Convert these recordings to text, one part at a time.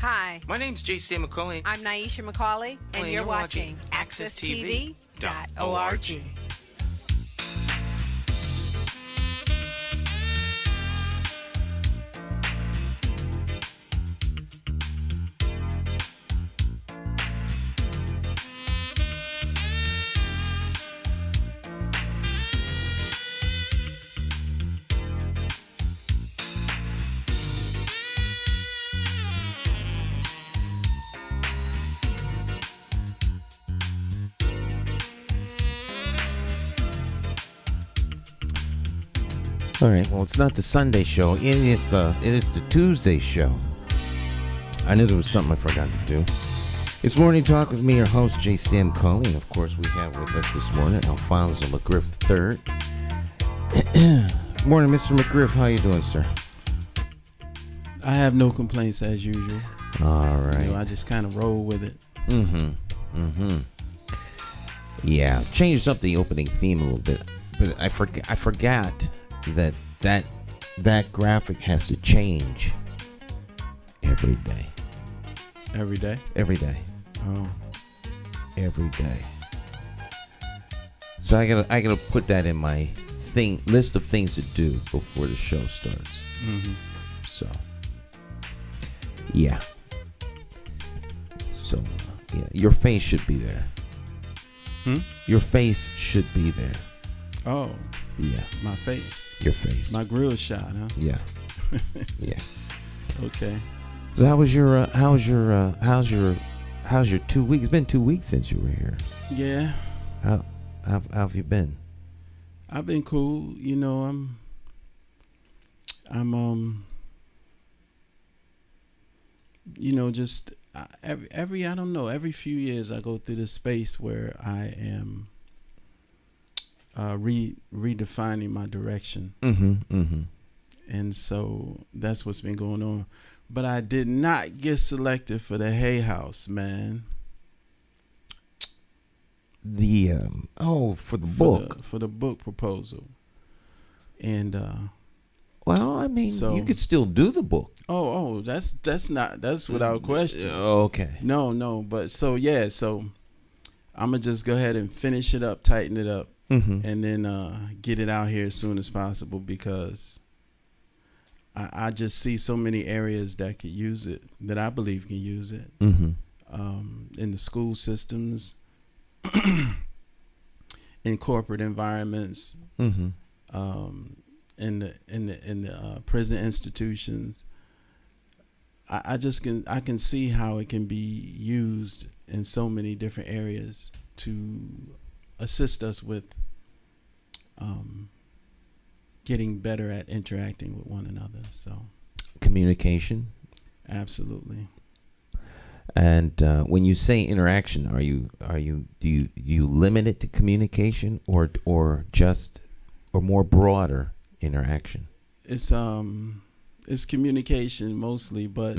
Hi. My name's J.C. McCauley. I'm Nyesha McCauley, and you're watching AccessTV.org. All right. Well, it's not the Sunday show. It is the Tuesday show. I knew there was something I forgot to do. It's Morning Talk with me, your host, J.C. McCauley. And, of course, we have with us this morning Alphonso McGriff III. Morning, Mr. McGriff. How you doing, sir? I have no complaints as usual. All right. I just kind of roll with it. Yeah. Changed up the opening theme a little bit. But I forgot that graphic has to change every day. Every day? Every day. Oh. Every day. So I gotta put that in my list of things to do before the show starts. Mm-hmm. So yeah. So yeah, your face should be there. Your face should be there. Oh. Yeah. My face. Your face. My grill shot, huh? Yeah. Yeah. Okay. So how's your 2 weeks? It's been 2 weeks since you were here. Yeah. How have you been? I've been cool. I'm just every few years I go through this space where I am redefining my direction. And so that's what's been going on. But I did not get selected for the Hay House, man. For the book. For the book proposal. And well, I mean, so, you could still do the book. That's without question. Okay. No, but so I'm gonna just go ahead and finish it up, tighten it up, and then get it out here as soon as possible, because I just see so many areas that could use it, that I believe can use it, in the school systems, in corporate environments, in the prison institutions. I can see how it can be used in so many different areas to assist us with getting better at interacting with one another. So communication. Absolutely. And when you say interaction, do you limit it to communication or more broader interaction? It's communication mostly, but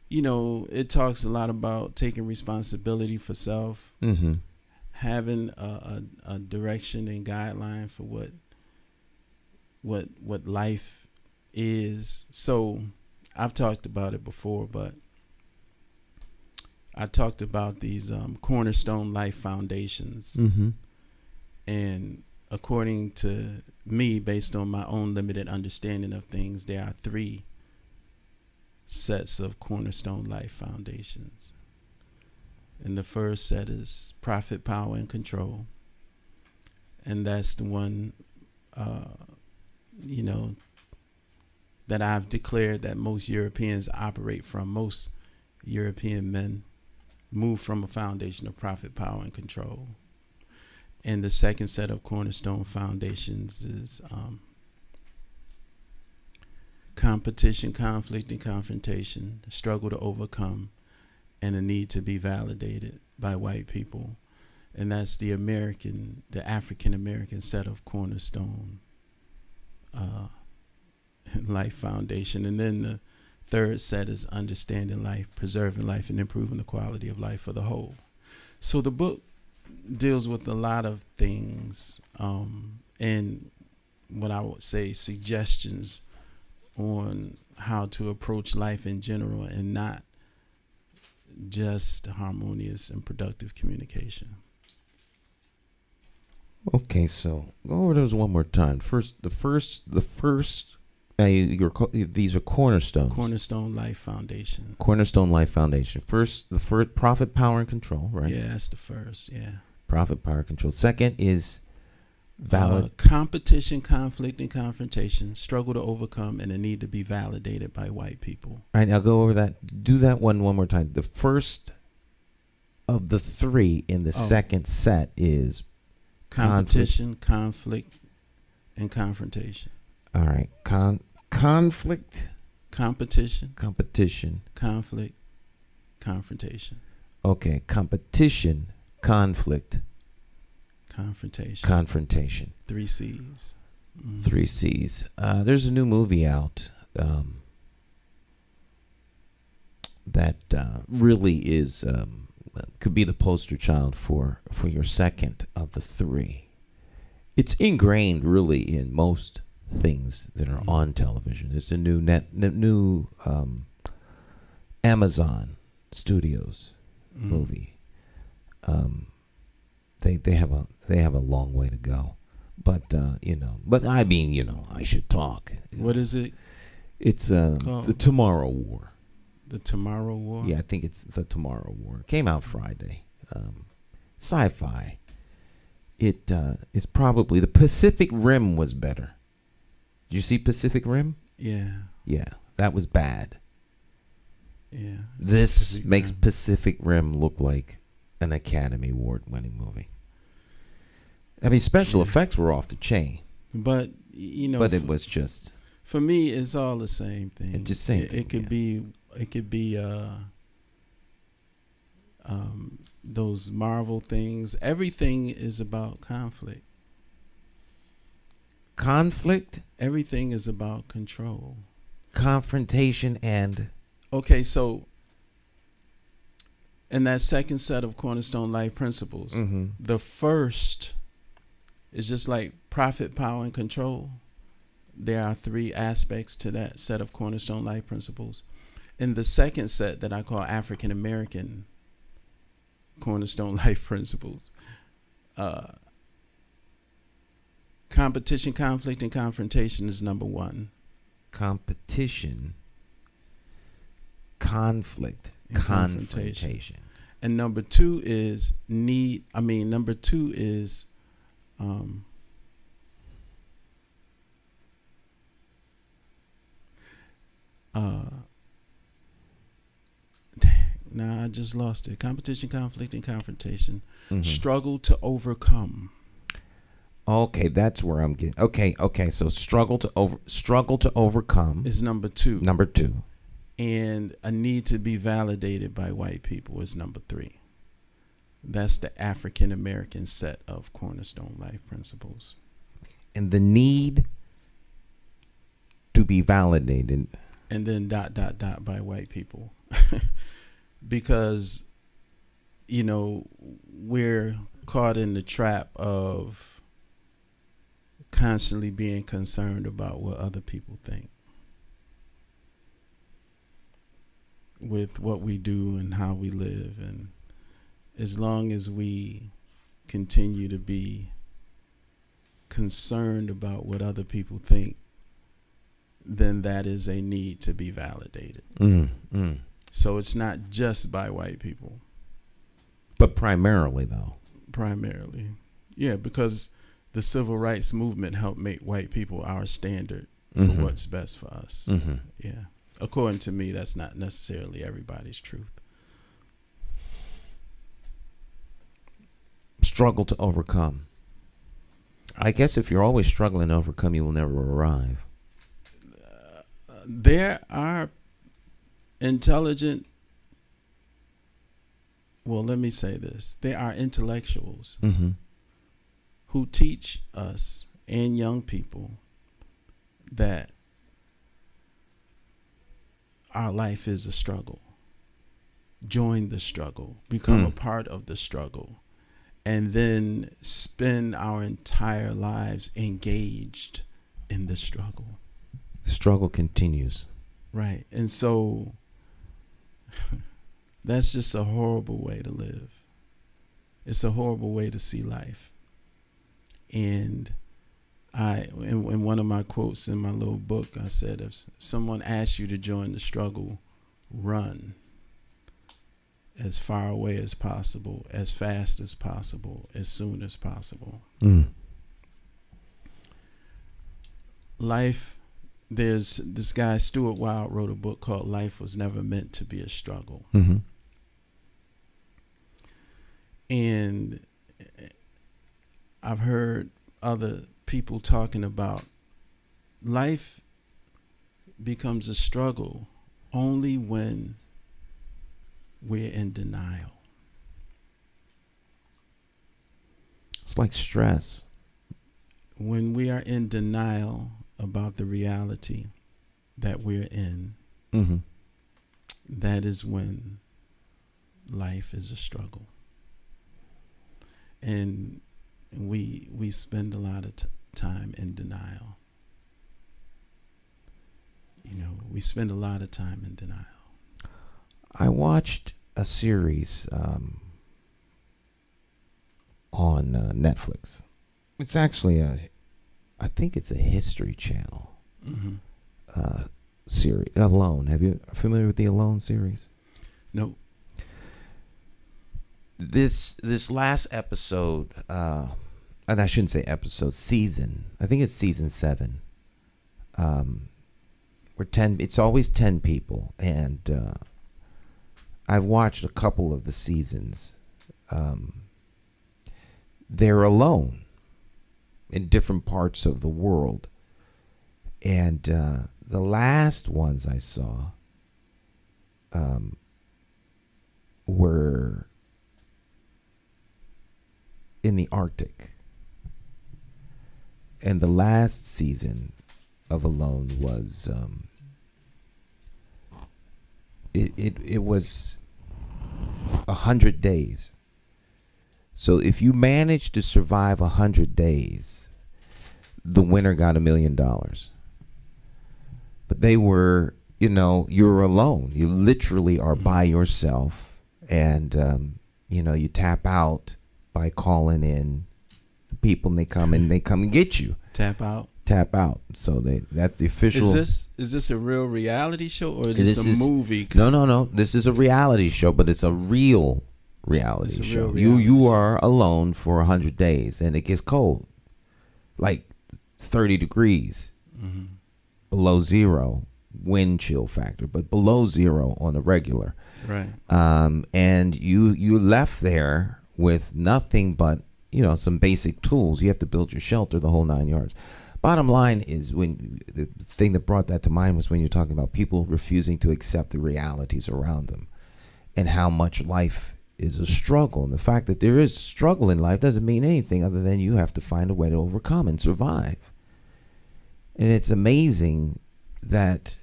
it talks a lot about taking responsibility for self, having a direction and guideline for what life is. So I've talked about it before, but I talked about these cornerstone life foundations. And according to me, based on my own limited understanding of things, there are 3 sets of cornerstone life foundations. And the first set is profit, power, and control. And that's the one, that I've declared that most Europeans operate from. Most European men move from a foundation of profit, power, and control. And the second set of cornerstone foundations is competition, conflict, and confrontation, the struggle to overcome, and a need to be validated by white people. And that's the African American set of cornerstone life foundation. And then the third set is understanding life, preserving life, and improving the quality of life for the whole. So the book deals with a lot of things, and what I would say suggestions on how to approach life in general, and not just harmonious and productive communication. Okay, so go over those one more time. These are cornerstones. Cornerstone Life Foundation. Cornerstone Life Foundation. The first, profit, power, and control, right? Yeah, that's the first. Yeah. Profit, power, control. Second is competition, conflict, and confrontation. Struggle to overcome and a need to be validated by white people. All right, I'll go over that. Do that one more time. The first of the three in the second set is competition, conflict, and confrontation. All right. Conflict, competition, conflict, confrontation. Okay. Competition, conflict, confrontation. 3 C's. Mm-hmm. 3 C's. There's a new movie out that really is could be the poster child for your second of the three. It's ingrained really in most things that are on television. It's a new Amazon Studios movie. They have a long way to go, but I mean, I should talk. What is it? It's the Tomorrow War. The Tomorrow War? Yeah, I think it's the Tomorrow War. It came out Friday. Sci-fi. It is probably the Pacific Rim was better. Did you see Pacific Rim? Yeah. Yeah, that was bad. Yeah. This makes Pacific Rim look like an Academy Award winning movie. I mean, special effects were off the chain. But it was just, for me, it's all the same thing. It's just same thing. It could be those Marvel things. Everything is about conflict. Conflict? Everything is about control. Confrontation and... Okay, so in that second set of Cornerstone Life Principles, the first is just like profit, power, and control. There are 3 aspects to that set of Cornerstone Life Principles. In the second set that I call African American Cornerstone Life Principles, competition, conflict, and confrontation is number 1. Competition, conflict, and confrontation. And number 2 is number 2 is I just lost it. Competition, conflict, and confrontation. Struggle to overcome. Okay, that's where I'm getting. Okay. So struggle to overcome is number 2. Number 2. And a need to be validated by white people is number 3. That's the African American set of Cornerstone Life Principles. And the need to be validated. And then ... by white people. Because, we're caught in the trap of constantly being concerned about what other people think with what we do and how we live. And as long as we continue to be concerned about what other people think, then that is a need to be validated. So it's not just by white people. But primarily, though. Primarily. Yeah, because the civil rights movement helped make white people our standard for what's best for us. Yeah. According to me, that's not necessarily everybody's truth. Struggle to overcome. I guess if you're always struggling to overcome, you will never arrive. There are intelligent well, let me say this. There are intellectuals Mm-hmm. who teach us and young people that our life is a struggle. Join the struggle, become a part of the struggle, and then spend our entire lives engaged in the struggle. Struggle continues. Right. And so that's just a horrible way to live. It's a horrible way to see life. And in one of my quotes in my little book, I said, if someone asks you to join the struggle, run as far away as possible, as fast as possible, as soon as possible. Life, there's this guy, Stuart Wilde, wrote a book called Life Was Never Meant to Be a Struggle. Mm-hmm. And I've heard other people talking about life becomes a struggle only when we're in denial. It's like stress. When we are in denial about the reality that we're in, Mm-hmm. that is when life is a struggle. And we spend a lot of time in denial. We spend a lot of time in denial. I watched a series on Netflix. It's actually I think it's a History Channel series. Alone. Have you familiar with the Alone series? No. This last episode, and I shouldn't say episode, season. I think it's season 7. It's always 10 people, and I've watched a couple of the seasons. They're alone in different parts of the world. And the last ones I saw were in the Arctic. And the last season of Alone was it was 100 days. So if you manage to survive 100 days, the winner got $1 million. But they were, you're alone. You literally are by yourself, and you tap out by calling in the people, and they come and get you. Tap out. So that's the official. Is this a real reality show, or is this a movie? No. This is a reality show, but it's a real reality show. You are alone for 100 days, and it gets cold, like 30 degrees below zero wind chill factor, but below zero on a regular. Right. And you left there with nothing but some basic tools. You have to build your shelter, the whole 9 yards. Bottom line is, when the thing that brought that to mind was when you're talking about people refusing to accept the realities around them, and how much life is a struggle. And the fact that there is struggle in life doesn't mean anything other than you have to find a way to overcome and survive. And it's amazing that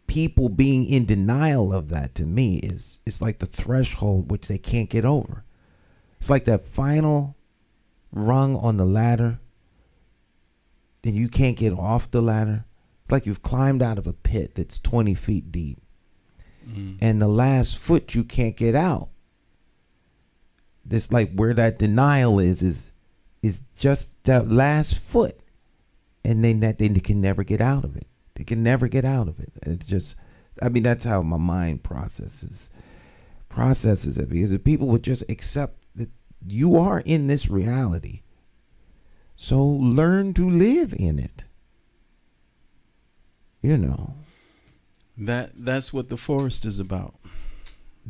people being in denial of that, to me, is like the threshold which they can't get over. It's like that final rung on the ladder, and you can't get off the ladder. It's like you've climbed out of a pit that's 20 feet deep, and the last foot you can't get out. It's like where that denial is just that last foot, and then they can never get out of it. They can never get out of it. It's just, that's how my mind processes it, because if people would just accept that you are in this reality, so learn to live in it. That's what the forest is about.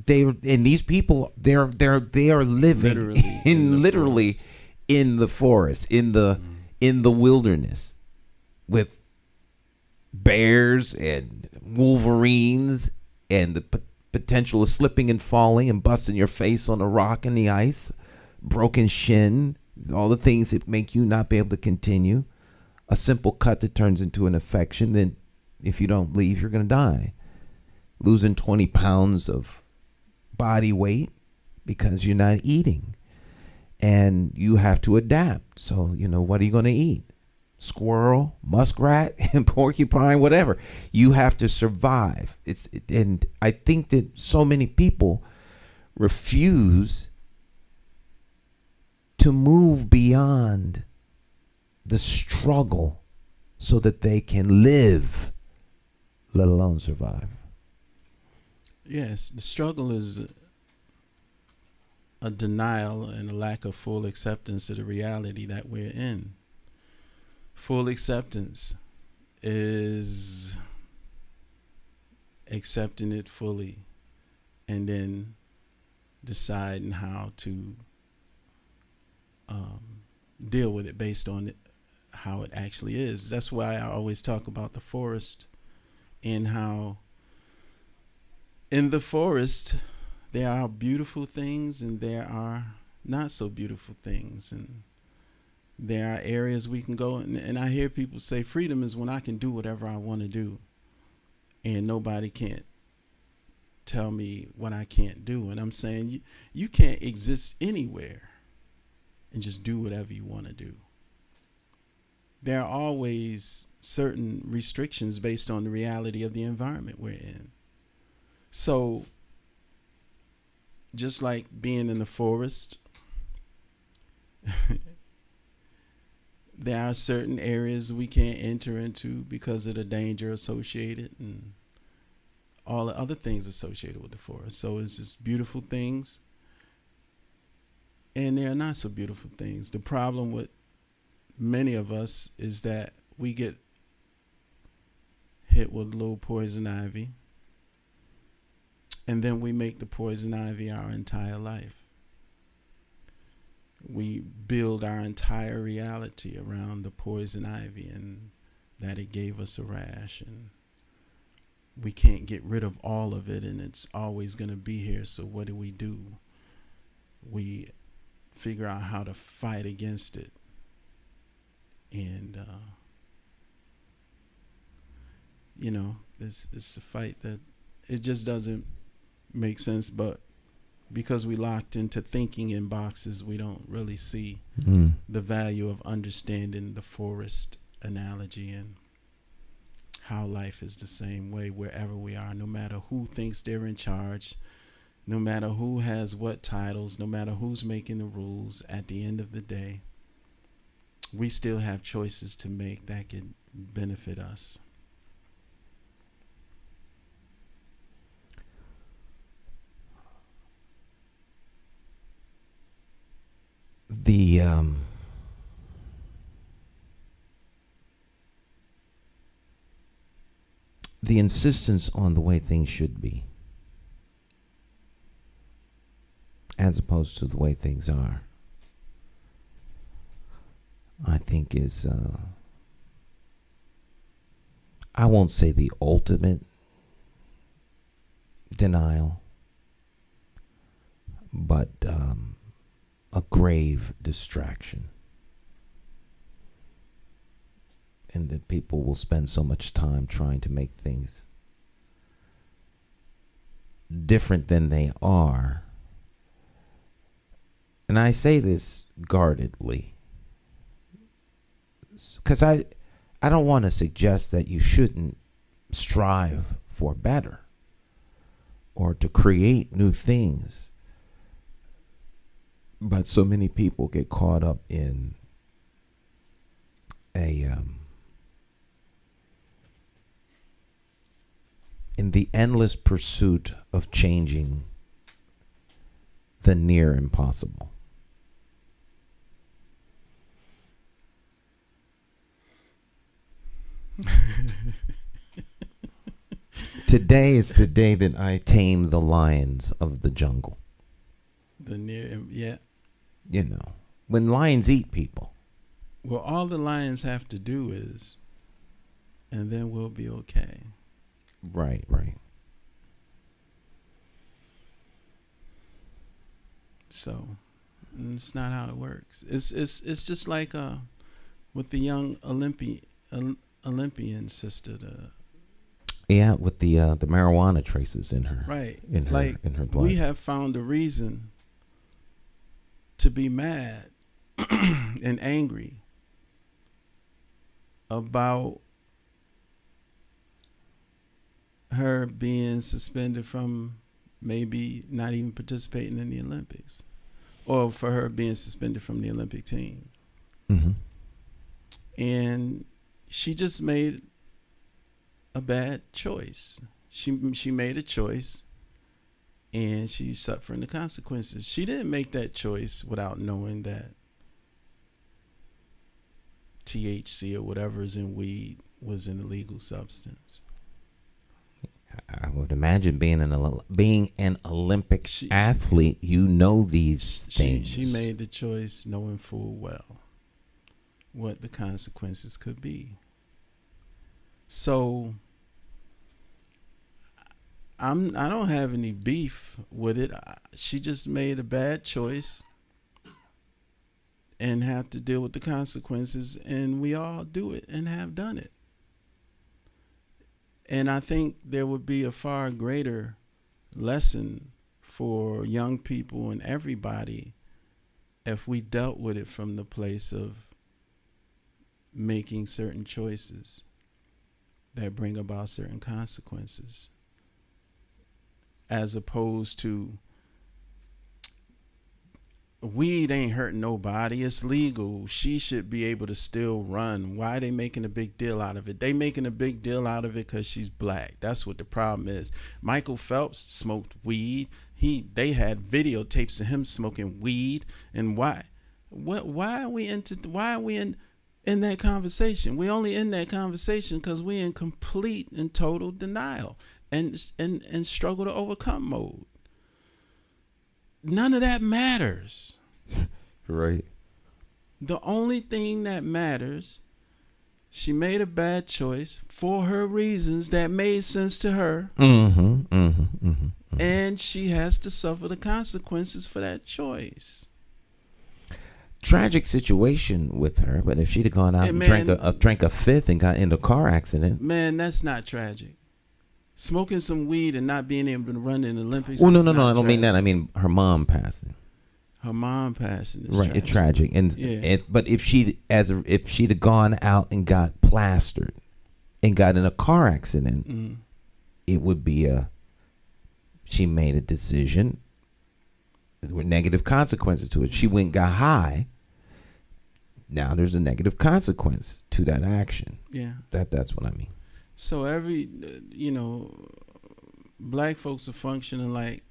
These people, they are living literally in the forest, in the wilderness, with bears and wolverines and the potential of slipping and falling and busting your face on a rock in the ice, broken shin, all the things that make you not be able to continue. A simple cut that turns into an infection, then if you don't leave, you're going to die. Losing 20 pounds of body weight because you're not eating. And you have to adapt. So, what are you going to eat? Squirrel, muskrat, and porcupine, whatever. You have to survive. And I think that so many people refuse to move beyond the struggle so that they can live, let alone survive. Yes, the struggle is a denial and a lack of full acceptance of the reality that we're in. Full acceptance is accepting it fully and then deciding how to deal with it based on how it actually is. That's why I always talk about the forest and how in the forest there are beautiful things and there are not so beautiful things, and there are areas we can go, and I hear people say freedom is when I can do whatever I want to do and nobody can't tell me what I can't do. And I'm saying you can't exist anywhere and just do whatever you want to do. There are always certain restrictions based on the reality of the environment we're in. So just like being in the forest, there are certain areas we can't enter into because of the danger associated and all the other things associated with the forest. So it's just beautiful things, and there are not so beautiful things. The problem with many of us is that we get hit with a little poison ivy, and then we make the poison ivy our entire life. We build our entire reality around the poison ivy and that it gave us a rash, and we can't get rid of all of it, and it's always going to be here. So what do? We figure out how to fight against it. And, it's a fight that it just doesn't make sense, but because we locked into thinking in boxes, we don't really see the value of understanding the forest analogy and how life is the same way wherever we are, no matter who thinks they're in charge, no matter who has what titles, no matter who's making the rules. At the end of the day, we still have choices to make that can benefit us. The insistence on the way things should be, as opposed to the way things are, I think is, I won't say the ultimate denial, but a grave distraction. And that people will spend so much time trying to make things different than they are. And I say this guardedly, because I don't want to suggest that you shouldn't strive for better or to create new things. But so many people get caught up in in the endless pursuit of changing the near impossible. Today is the day that I tame the lions of the jungle. Yeah. When lions eat people. Well, all the lions have to do is, and then we'll be okay. Right. So it's not how it works. It's just like with the young Olympian sister. Yeah, with the marijuana traces in her. Right. In her blood. We have found a reason to be mad and angry about her being suspended from maybe not even participating in the Olympics, or for her being suspended from the Olympic team. Mm-hmm. And she just made a bad choice. She made a choice, and she's suffering the consequences. She didn't make that choice without knowing that THC or whatever is in weed was an illegal substance. I would imagine being an Olympic athlete, you know these things. She made the choice knowing full well what the consequences could be. So I don't have any beef with it. She just made a bad choice and have to deal with the consequences, and we all do it and have done it. And I think there would be a far greater lesson for young people and everybody if we dealt with it from the place of making certain choices that bring about certain consequences, as opposed to weed ain't hurting nobody, it's legal, she should be able to still run. Why are they making a big deal out of it? They making a big deal out of it because she's black. That's what the problem is. Michael Phelps smoked weed. They had videotapes of him smoking weed. And why are we in that conversation? We only in that conversation because we in complete and total denial and struggle to overcome mode. None of that matters. Right. The only thing that matters, she made a bad choice for her reasons that made sense to her. And she has to suffer the consequences for that choice. Tragic situation with her, but if she'd have gone out and drank a fifth and got into a car accident. Man, that's not tragic. Smoking some weed and not being able to run in the Olympics. Oh, no, I don't mean that. I mean her mom passing. Her mom passing is right. Tragic. It's tragic, and but if she'd have gone out and got plastered, and got in a car accident, it would be she made a decision. There were negative consequences to it. She went and got high. Now there's a negative consequence to that action. Yeah. That's what I mean. So black folks are functioning like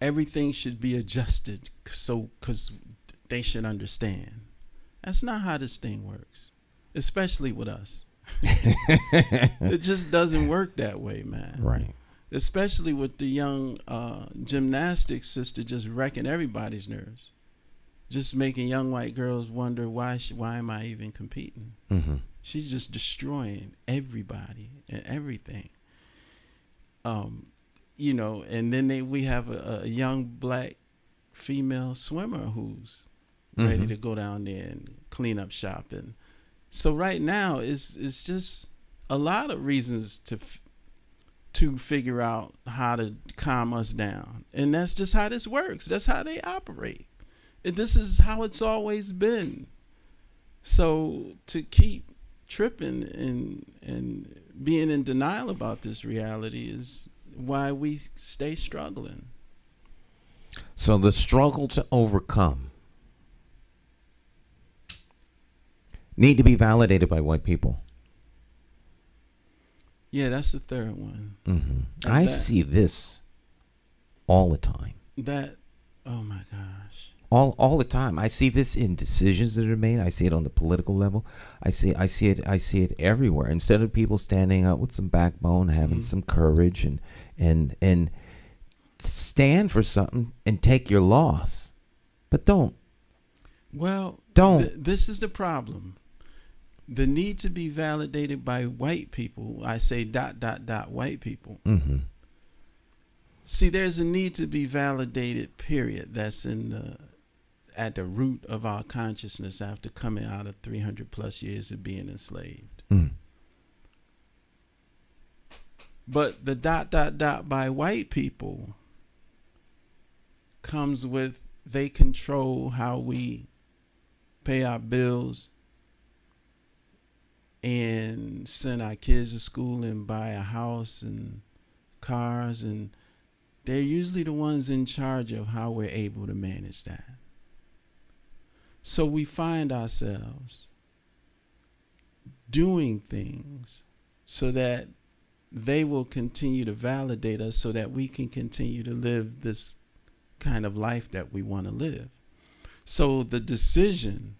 everything should be adjusted because they should understand. That's not how this thing works, especially with us. It just doesn't work that way, man. Right. Especially with the young gymnastics sister just wrecking everybody's nerves, just making young white girls wonder why am I even competing? Mm-hmm. She's just destroying everybody and everything. And then we have a young black female swimmer who's ready to go down there and clean up shop. And so right now it's just a lot of reasons to figure out how to calm us down. And that's just how this works. That's how they operate. And this is how it's always been. So to keep tripping and being in denial about this reality is why we stay struggling. So the struggle to overcome need to be validated by white people. Yeah, that's the third one. Mm-hmm. I see this all the time. Oh my gosh. All the time. I see this in decisions that are made. I see it on the political level. I see it everywhere. Instead of people standing up with some backbone, having some courage and stand for something and take your loss. But don't. Well, don't. This is the problem. The need to be validated by white people. I say ... white people. Mm-hmm. See, there's a need to be validated, period. That's at the root of our consciousness after coming out of 300 plus years of being enslaved. But the ... by white people comes with, they control how we pay our bills and send our kids to school and buy a house and cars, and they're usually the ones in charge of how we're able to manage that. So we find ourselves doing things so that they will continue to validate us so that we can continue to live this kind of life that we want to live. So the decision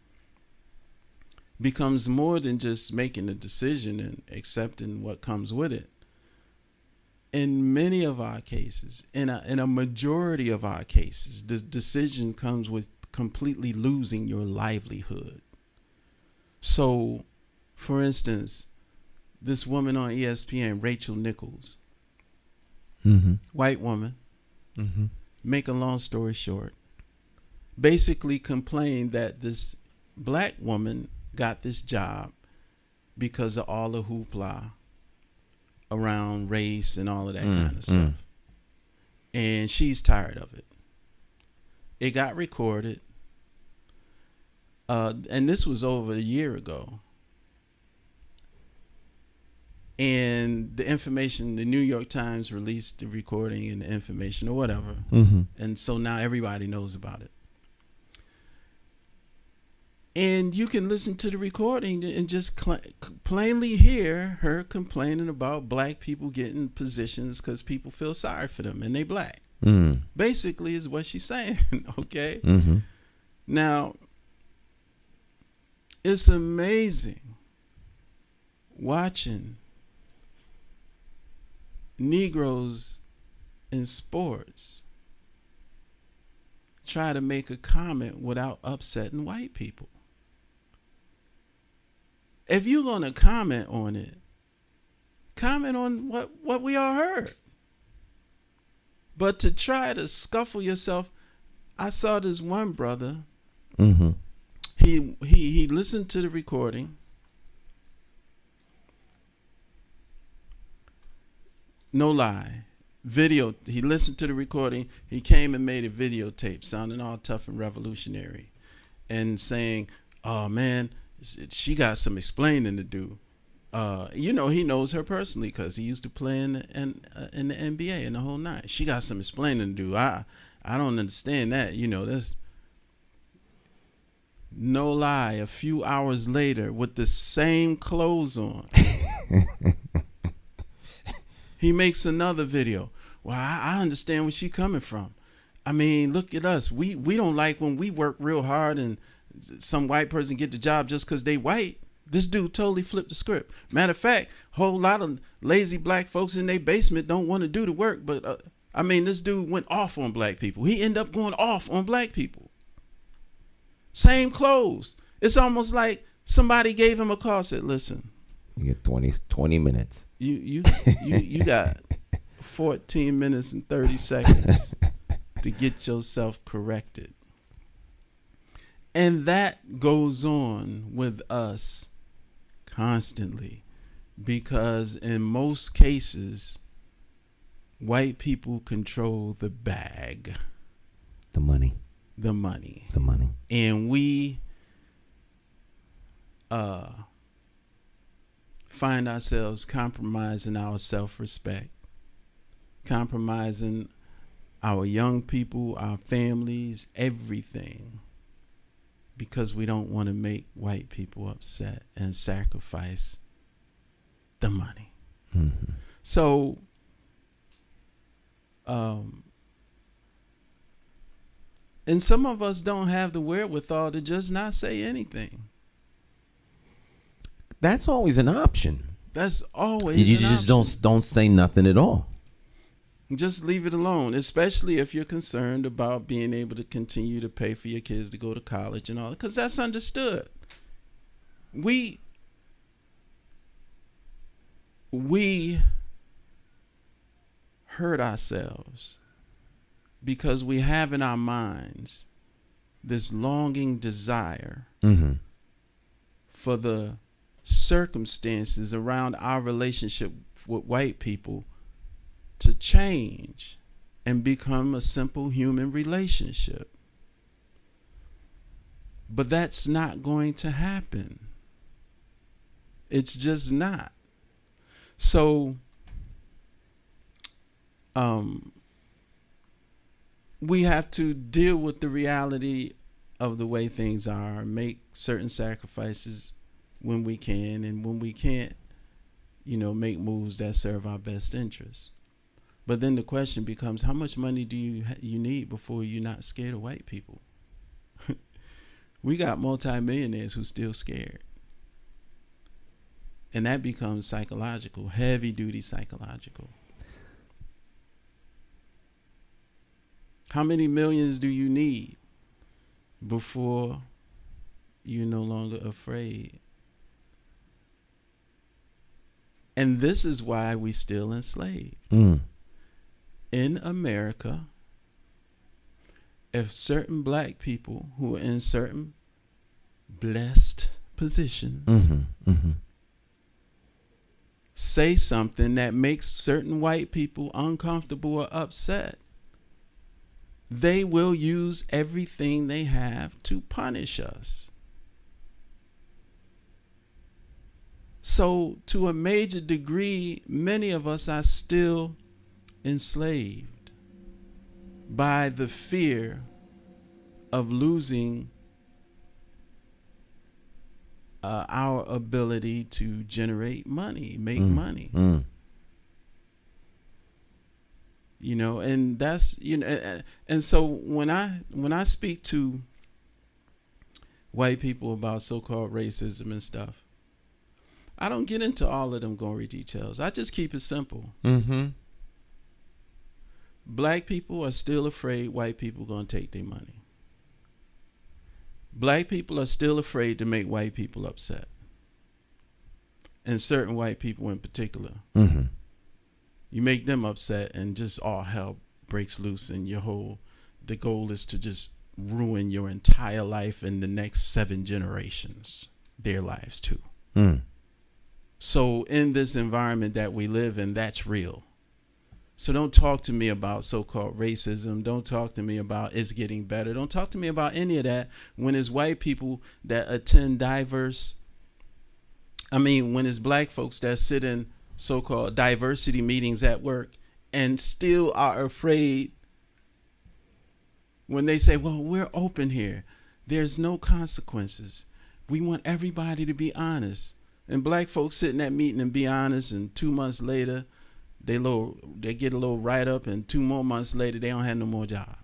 becomes more than just making a decision and accepting what comes with it. In many of our cases, in a majority of our cases, the decision comes with completely losing your livelihood. So, for instance, this woman on ESPN, Rachel Nichols, white woman, make a long story short, basically complained that this black woman got this job because of all the hoopla around race and all of that kind of stuff. And she's tired of it. It got recorded. And this was over a year ago. And the information, the New York Times released the recording and the information or whatever. And so now everybody knows about it. And you can listen to the recording and just plainly hear her complaining about black people getting positions because people feel sorry for them and they black. Basically is what she's saying, okay? Now, it's amazing watching Negroes in sports try to make a comment without upsetting white people. If you're going to comment on it, comment on what we all heard. But to try to scuffle yourself, I saw this one brother. He listened to the recording. No lie. Video. He listened to the recording. He came and made a videotape sounding all tough and revolutionary and saying, oh man, she got some explaining to do. He knows her personally because he used to play in the NBA and the whole night. She got some explaining to do. I don't understand that. That's no lie. A few hours later, with the same clothes on, he makes another video. Well, I understand where she's coming from. I mean, look at us. We don't like when we work real hard and some white person get the job just because they white. This dude totally flipped the script. Matter of fact, a whole lot of lazy black folks in their basement don't want to do the work. But, this dude went off on black people. He ended up going off on black people. Same clothes. It's almost like somebody gave him a call, said, listen. You get 20 minutes. You got 14 minutes and 30 seconds to get yourself corrected. And that goes on with us constantly because in most cases, white people control the bag. The money. And we find ourselves compromising our self-respect, compromising our young people, our families, everything, because we don't want to make white people upset and sacrifice the money. So, and some of us don't have the wherewithal to just not say anything. That's always an option. That's always you an just option. don't say nothing at all. Just leave it alone, especially if you're concerned about being able to continue to pay for your kids to go to college and all that, because that's understood. We hurt ourselves because we have in our minds this longing desire for the circumstances around our relationship with white people to change and become a simple human relationship. But that's not going to happen. It's just not. So we have to deal with the reality of the way things are, make certain sacrifices when we can, and when we can't, make moves that serve our best interests. But then the question becomes, how much money do you need before you're not scared of white people? We got multimillionaires who still scared. And that becomes psychological, heavy duty psychological. How many millions do you need before you're no longer afraid? And this is why we still enslaved. In America, if certain black people who are in certain blessed positions say something that makes certain white people uncomfortable or upset, they will use everything they have to punish us. So, to a major degree, many of us are still enslaved by the fear of losing our ability to generate money, make money. And that's and so when I speak to white people about so-called racism and stuff, I don't get into all of them gory details. I just keep it simple. Black people are still afraid white people gonna take their money. Black people are still afraid to make white people upset, and certain white people in particular. You make them upset and just all hell breaks loose, and the goal is to just ruin your entire life and the next 7 generations, their lives too. So in this environment that we live in, that's real. So don't talk to me about so-called racism. Don't talk to me about it's getting better. Don't talk to me about any of that when it's white people that attend when it's black folks that sit in so-called diversity meetings at work and still are afraid when they say, well, we're open here. There's no consequences. We want everybody to be honest. And black folks sit in that meeting and be honest, and 2 months later, they get a little write-up, and 2 more months later, they don't have no more job.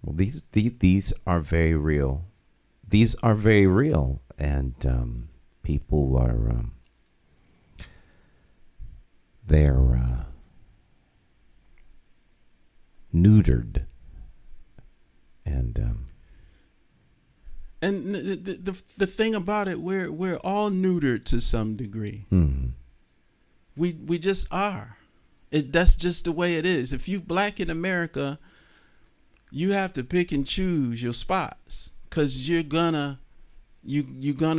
Well, these are very real. These are very real, and people are they're neutered, and the thing about it, we're all neutered to some degree. We just are. That's just the way it is. If you black in America, you have to pick and choose your spots, because you're gonna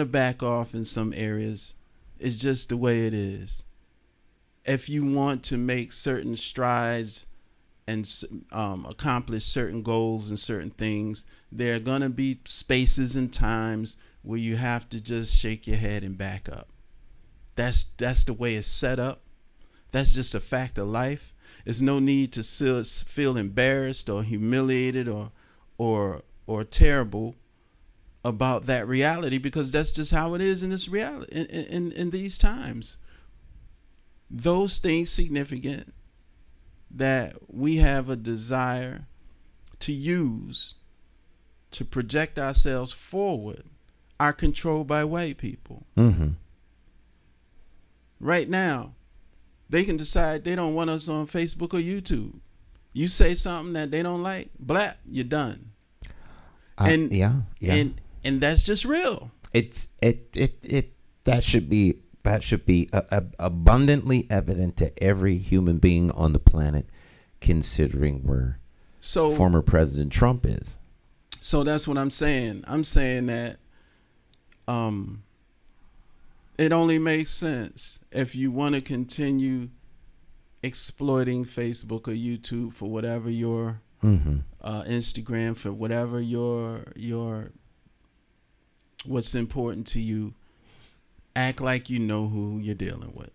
back off in some areas. It's just the way it is. If you want to make certain strides and accomplish certain goals and certain things, there are gonna be spaces and times where you have to just shake your head and back up. That's the way it's set up. That's just a fact of life. There's no need to feel embarrassed or humiliated or terrible about that reality, because that's just how it is in this reality in these times. Those things significant that we have a desire to use to project ourselves forward are controlled by white people. Right now, they can decide they don't want us on Facebook or YouTube. You say something that they don't like, blap, you're done. And that's just real. That should be That should be abundantly evident to every human being on the planet, considering where former President Trump is. So that's what I'm saying. I'm saying that it only makes sense if you want to continue exploiting Facebook or YouTube for whatever your Instagram, for whatever your what's important to you. Act like you know who you're dealing with,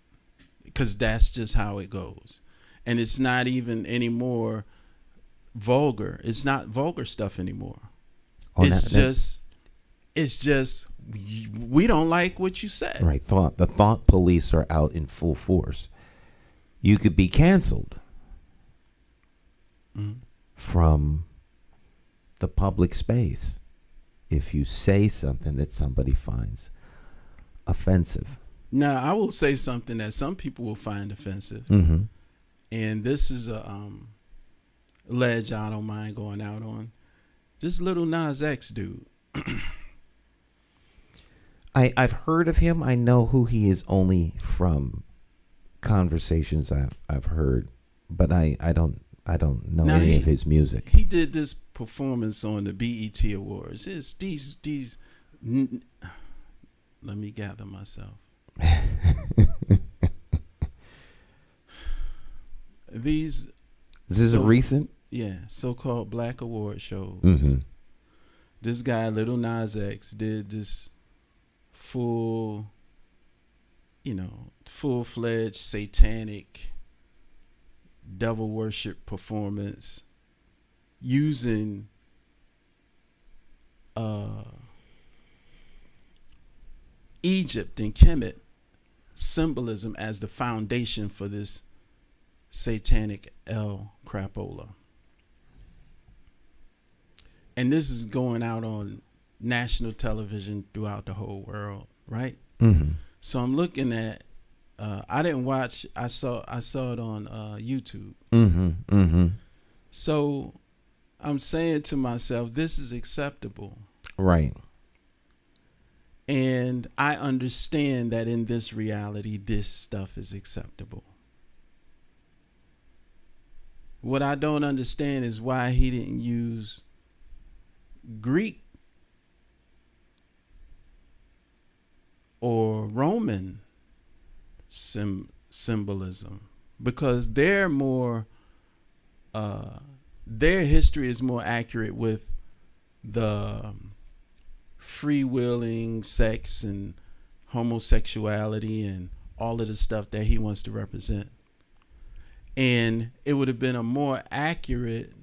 because that's just how it goes. And it's not even anymore vulgar. It's not vulgar stuff anymore. It's just we don't like what you said. Right. The thought police are out in full force. You could be canceled from the public space if you say something that somebody finds offensive. Now, I will say something that some people will find offensive. And this is a ledge I don't mind going out on. This little Nas X dude. I've heard of him. I know who he is only from conversations I've heard, but I don't know any of his music. He did this performance on the BET Awards. It's these let me gather myself. This is recent? Yeah, so-called black award shows. This guy, Little Nas X, did this full-fledged satanic devil worship performance using Egypt and Kemet symbolism as the foundation for this satanic El Crapola. And this is going out on national television throughout the whole world, right? So I'm looking at I didn't watch, I saw it on YouTube. So I'm saying to myself, this is acceptable. Right. And I understand that in this reality, this stuff is acceptable. What I don't understand is why he didn't use Greek or Roman symbolism, because they're more, their history is more accurate with the freewheeling sex and homosexuality and all of the stuff that he wants to represent. And it would have been a more accurate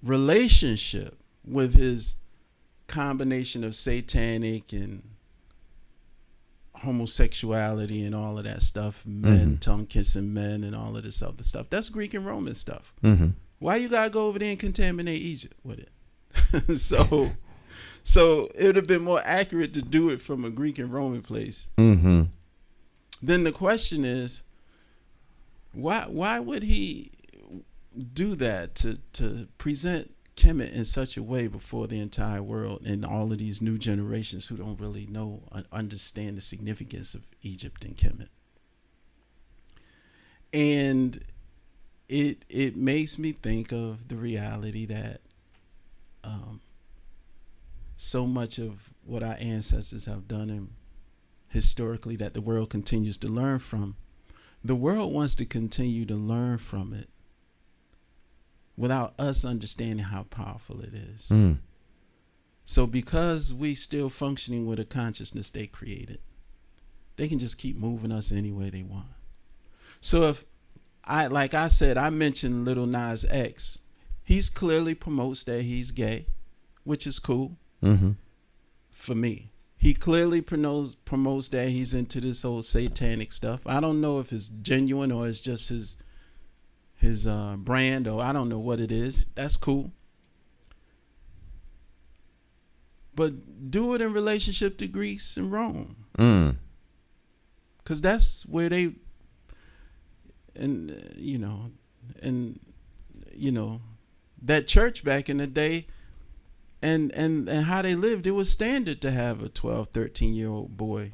relationship with his combination of satanic and homosexuality and all of that stuff, men tongue kissing men and all of this other stuff. That's Greek and Roman stuff. Why you gotta go over there and contaminate Egypt with it? So it would have been more accurate to do it from a Greek and Roman place. Then the question is, why would he do that to present Kemet in such a way before the entire world and all of these new generations who don't really know and understand the significance of Egypt and Kemet? And it makes me think of the reality that so much of what our ancestors have done and historically that the world continues to learn from, the world wants to continue to learn from it without us understanding how powerful it is. So because we still functioning with a consciousness they created, they can just keep moving us any way they want. So if I mentioned Little Nas X, he's clearly promotes that he's gay, which is cool for me. He clearly promotes that he's into this old satanic stuff. I don't know if it's genuine or it's just his brand, or I don't know what it is. That's cool. But do it in relationship to Greece and Rome. Because that's where they, that church back in the day, and how they lived. It was standard to have a 12, 13-year-old boy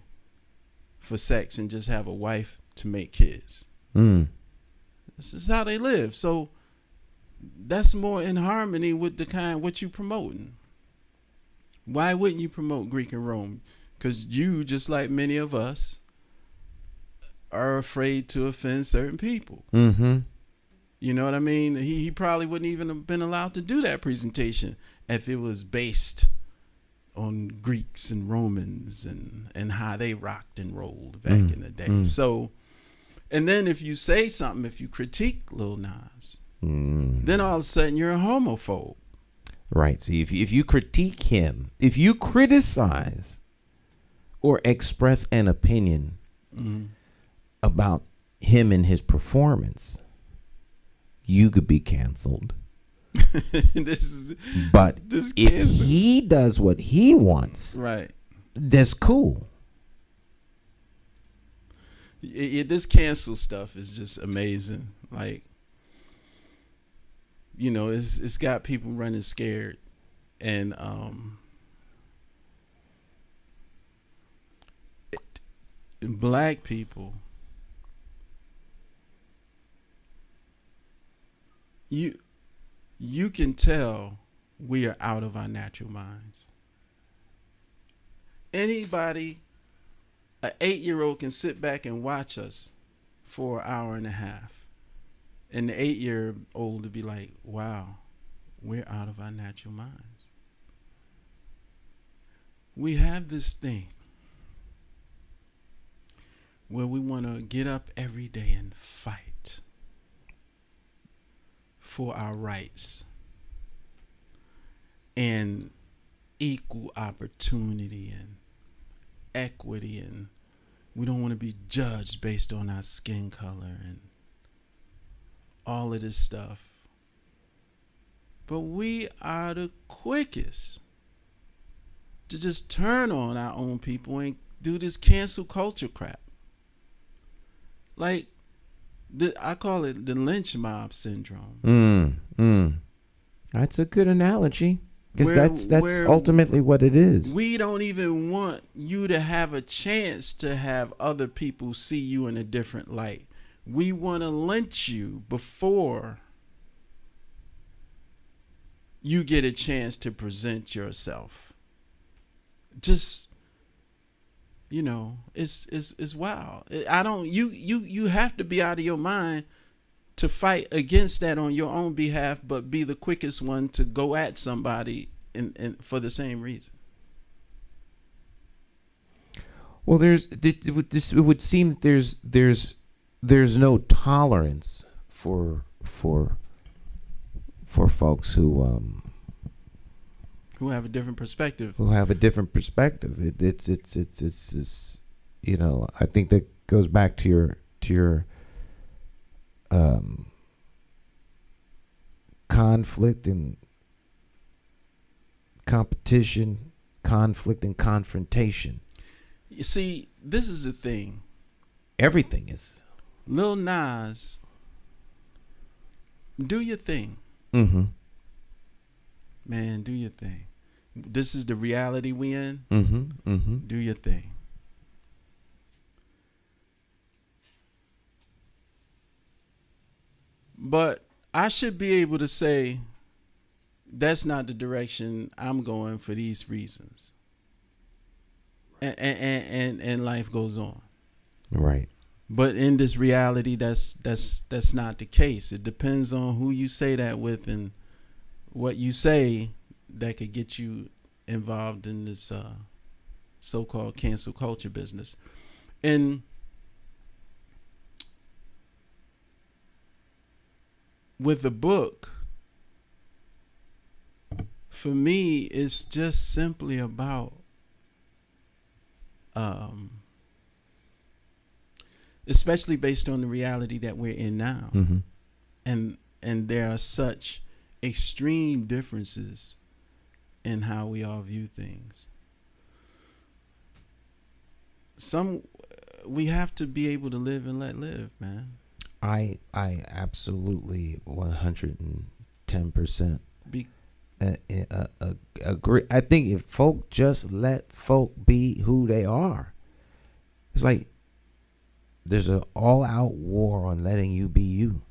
for sex and just have a wife to make kids. This is how they live. So that's more in harmony with the kind what you promoting. Why wouldn't you promote Greek and Rome? Because you, just like many of us, are afraid to offend certain people. You know what I mean? He probably wouldn't even have been allowed to do that presentation if it was based on Greeks and Romans and how they rocked and rolled back in the day. So, and then if you say something, if you critique Lil Nas, then all of a sudden you're a homophobe. Right. So if you critique him, if you criticize or express an opinion about him and his performance, you could be canceled. But if he does what he wants, right, that's cool. This cancel stuff is just amazing. Like, you know, it's got people running scared, and black people, you can tell we are out of our natural minds. Anybody, an 8-year-old can sit back and watch us for an hour and a half. And the 8-year-old to be like, wow, we're out of our natural minds. We have this thing where we want to get up every day and fight for our rights and equal opportunity and equity, and we don't want to be judged based on our skin color and all of this stuff. But we are the quickest to just turn on our own people and do this cancel culture crap. Like, I call it the lynch mob syndrome. That's a good analogy, because that's ultimately what it is. We don't even want you to have a chance to have other people see you in a different light. We want to lynch you before you get a chance to present yourself. Just, you know, it's wild. You have to be out of your mind to fight against that on your own behalf, but be the quickest one to go at somebody and for the same reason. Well, it would seem that there's no tolerance for folks who have a different perspective. It's you know, I think that goes back to your conflict and competition, conflict and confrontation. You see, this is the thing. Everything is. Lil Nas, do your thing. Man, do your thing. This is the reality we in. Do your thing. But I should be able to say, that's not the direction I'm going for these reasons. And life goes on. Right. But in this reality, that's not the case. It depends on who you say that with and what you say that could get you involved in this so-called cancel culture business. And with the book, for me, it's just simply about especially based on the reality that we're in now. And there are such extreme differences in how we all view things. We have to be able to live and let live, man. I absolutely 110% agree. I think if folk just let folk be who they are, it's like there's an all-out war on letting you be you.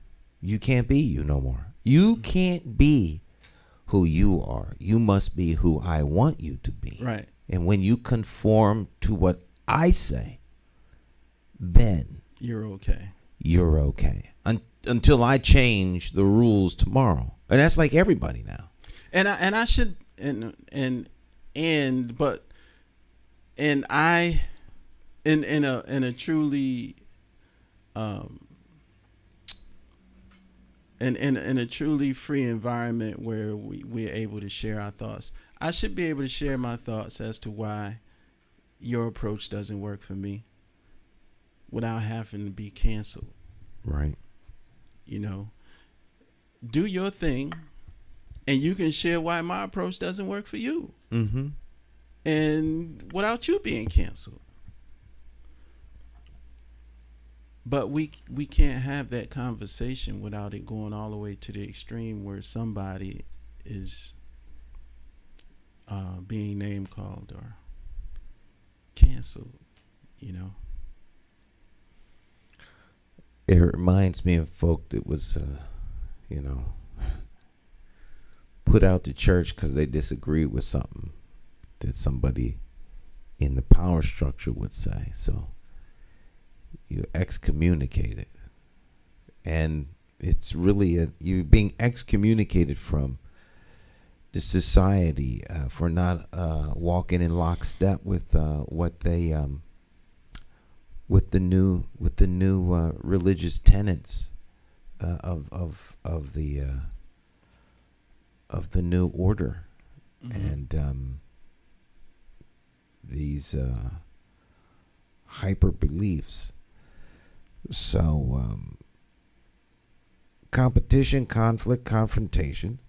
You can't be you no more. You can't be who you are. You must be who I want you to be. Right. And when you conform to what I say, then you're okay. You're okay. Until I change the rules tomorrow. And that's like everybody now. And I should in a truly in a truly free environment where we're able to share our thoughts, I should be able to share my thoughts as to why your approach doesn't work for me without having to be canceled. Right. You know, do your thing, and you can share why my approach doesn't work for you. Mm-hmm. And without you being canceled. But we can't have that conversation without it going all the way to the extreme where somebody is being name called or canceled, you know. It reminds me of folk that was, put out to church because they disagreed with something that somebody in the power structure would say. So you're excommunicated. And it's really you're being excommunicated from the society for not walking in lockstep with what they with the new religious tenets of the new order. Mm-hmm. And these hyper beliefs. So competition, conflict, confrontation,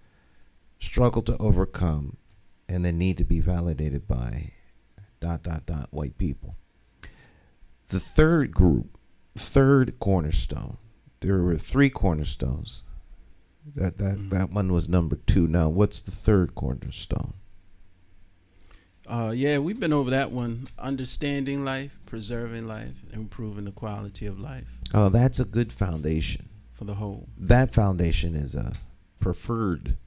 struggle to overcome, and the need to be validated by ... white people. The third group, third cornerstone. There were three cornerstones. That one was number 2. Now, what's the third cornerstone? Yeah, we've been over that one. Understanding life, preserving life, improving the quality of life. Oh, that's a good foundation. For the whole. That foundation is a preferred.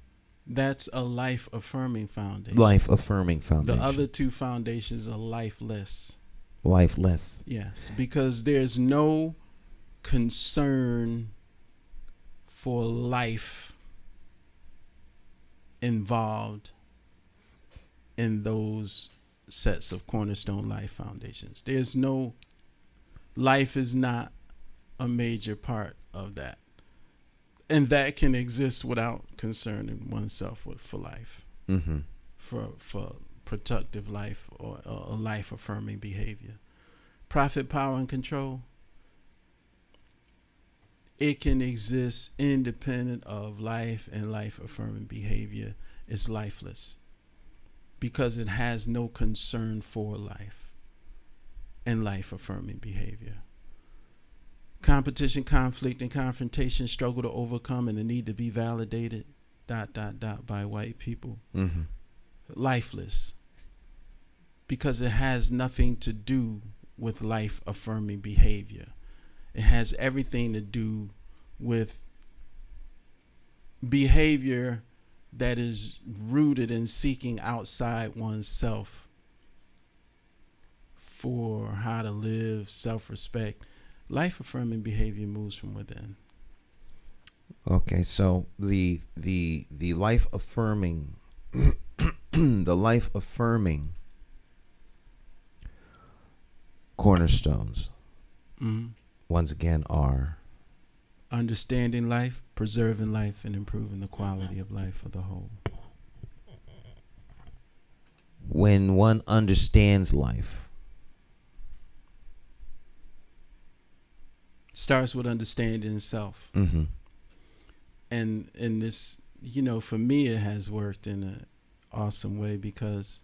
That's a life-affirming foundation. Life-affirming foundation. The other two foundations are lifeless. Lifeless. Yes, because there's no concern for life involved in those sets of cornerstone life foundations. There's no, life is not a major part of that. And that can exist without concerning oneself for life. Mm-hmm. For productive life or a life-affirming behavior. Profit, power, and control. It can exist independent of life and life-affirming behavior. It's lifeless because it has no concern for life and life-affirming behavior. Competition, conflict, and confrontation, struggle to overcome, and the need to be validated, ... by white people. Mm-hmm. Lifeless. Because it has nothing to do with life-affirming behavior. It has everything to do with behavior that is rooted in seeking outside oneself for how to live, self-respect. Life-affirming behavior moves from within. Okay, so the life-affirming the life-affirming cornerstones, mm-hmm. once again, are understanding life, preserving life, and improving the quality of life for the whole. When one understands life, starts with understanding self. Mm-hmm. And this, for me, it has worked in an awesome way because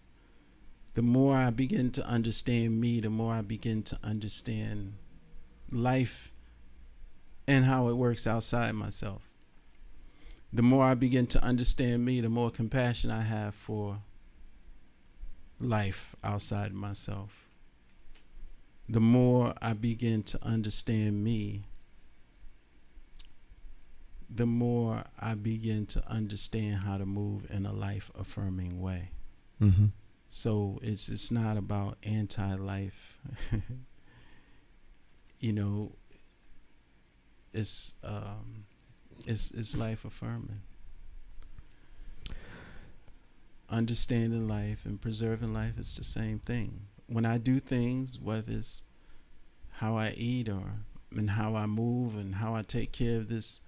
the more I begin to understand me, the more I begin to understand life and how it works outside myself. the more I begin to understand me, the more compassion I have for life outside myself. The more I begin to understand me, the more I begin to understand how to move in a life-affirming way. Mm-hmm. So it's not about anti-life. You know, it's life-affirming. Understanding life and preserving life is the same thing. When I do things, whether it's how I eat and how I move and how I take care of this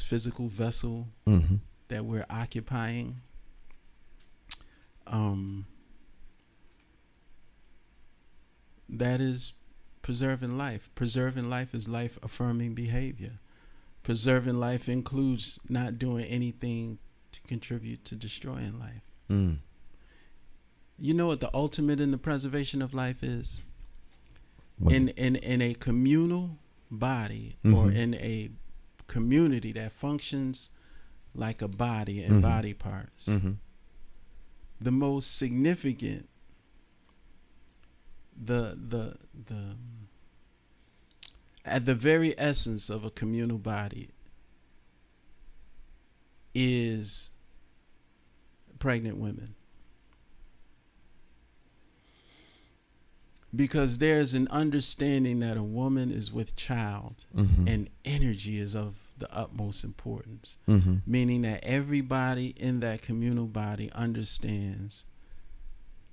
physical vessel Mm-hmm. that we're occupying, that is preserving life. Preserving life is life-affirming behavior. Preserving life includes not doing anything to contribute to destroying life. Mm. You know what the ultimate in the preservation of life is? What? In a communal body, Mm-hmm. or in a community that functions like a body and Mm-hmm. body parts, Mm-hmm. the most significant, at the very essence of a communal body is pregnant women. Because there's an understanding that a woman is with child, Mm-hmm. and energy is of the utmost importance. Mm-hmm. Meaning that everybody in that communal body understands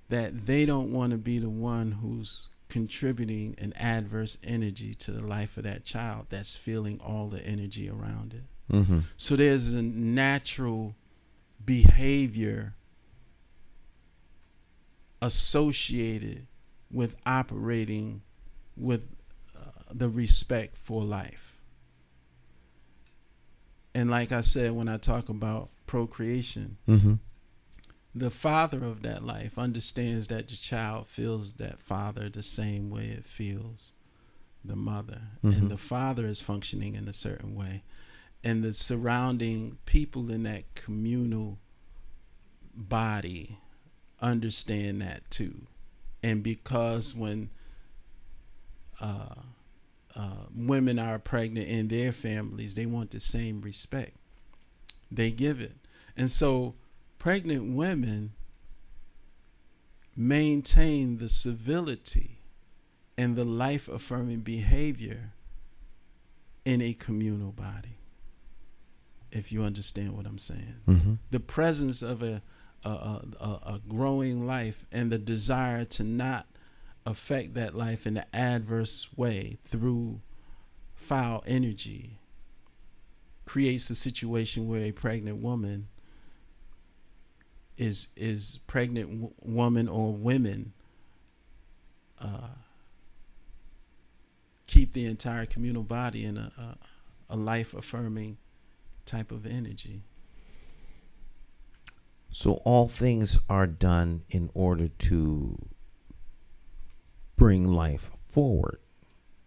that they don't want to be the one who's contributing an adverse energy to the life of that child that's feeling all the energy around it. Mm-hmm. So there's a natural behavior associated with operating with the respect for life. And like I said, when I talk about procreation, Mm-hmm. the father of that life understands that the child feels that father the same way it feels the mother. Mm-hmm. And the father is functioning in a certain way. And the surrounding people in that communal body understand that too. And because when women are pregnant in their families, they want the same respect. They give it. And so pregnant women maintain the civility and the life-affirming behavior in a communal body, if you understand what I'm saying. Mm-hmm. The presence of a growing life and the desire to not affect that life in an adverse way through foul energy creates a situation where a pregnant woman is pregnant woman or women keep the entire communal body in a life-affirming type of energy. So all things are done in order to bring life forward,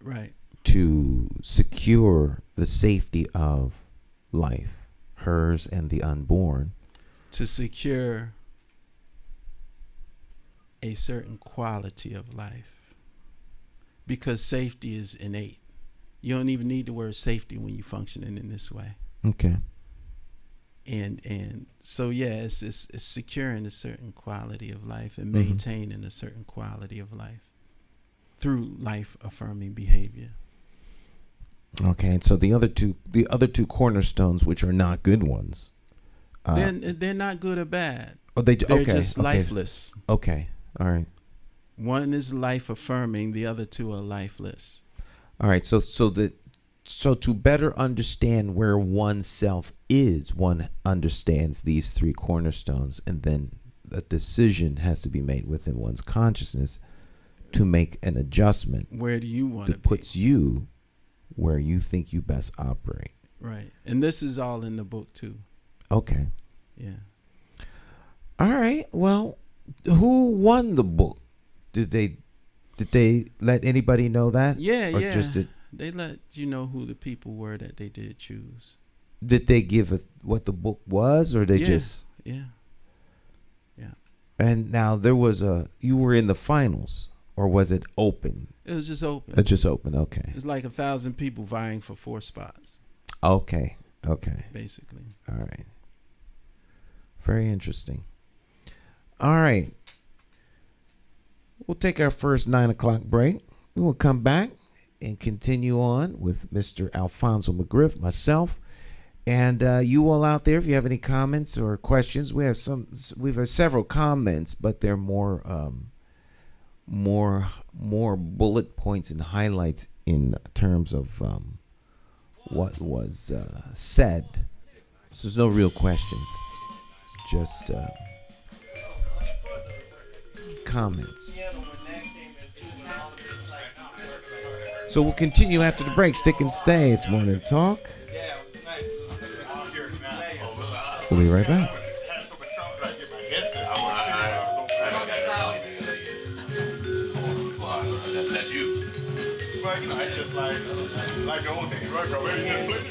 Right. to secure the safety of life, hers and the unborn. To secure a certain quality of life. Because safety is innate. You don't even need the word safety when you're functioning in this way. Okay. And so it's securing a certain quality of life and maintaining a certain quality of life through life affirming behavior. Okay, and so the other two cornerstones, which are not good ones, They're not good or bad. oh, they're Just lifeless. Okay, all right, One is life affirming, the other two are lifeless. all right. So to better understand where oneself is, one understands these three cornerstones, and then a decision has to be made within one's consciousness to make an adjustment Where do you want to that be? puts you where you think you best operate. Right. And this is all in the book too. Okay. Yeah. All right. Well, who won the book? Did they let anybody know that? Yeah, Or yeah. just They let you know who the people were that they did choose. did they give what the book was, or they just? Yeah. And now you were in the finals, or was it open? It was just open. It's just open. Okay. It was like 1,000 people vying for 4 spots. Okay. Basically. All right. Very interesting. All right. We'll take our first 9 o'clock break. We will come back and continue on with Mr. Alphonso McGriff, myself, and you all out there. If you have any comments or questions, we have several comments, but they're more bullet points and highlights in terms of what was said. So there's no real questions, just comments. So we'll continue after the break. Stick and stay. It's Morning Talk. We'll be right back. That's you. Well, it's just like the old days, right? Where you just flip.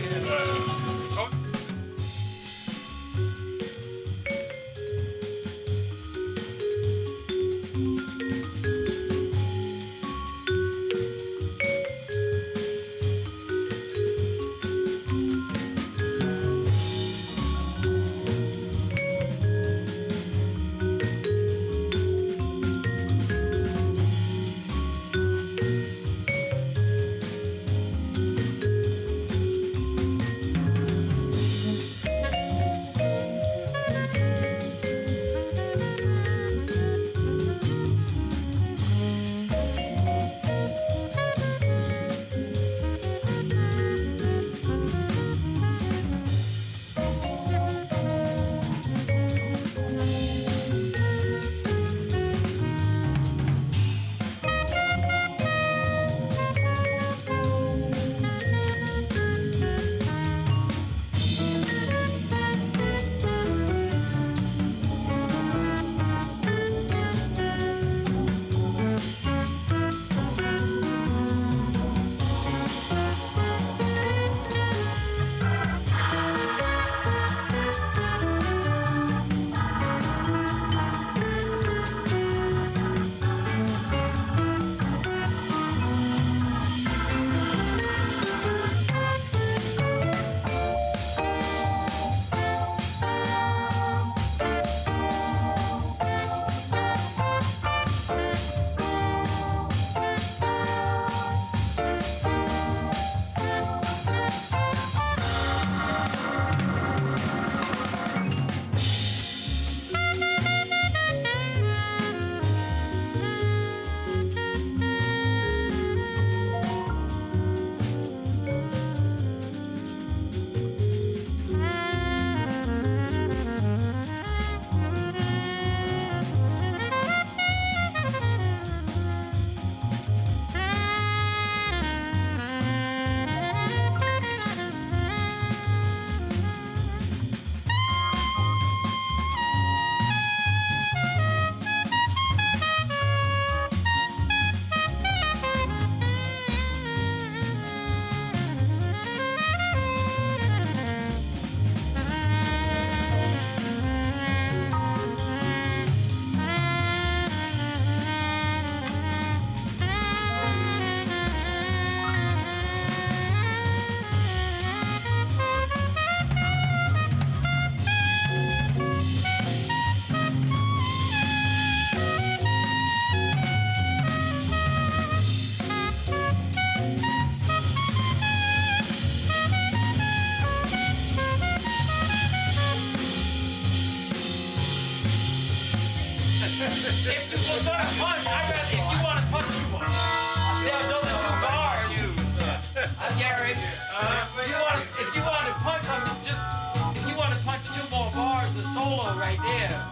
Right there.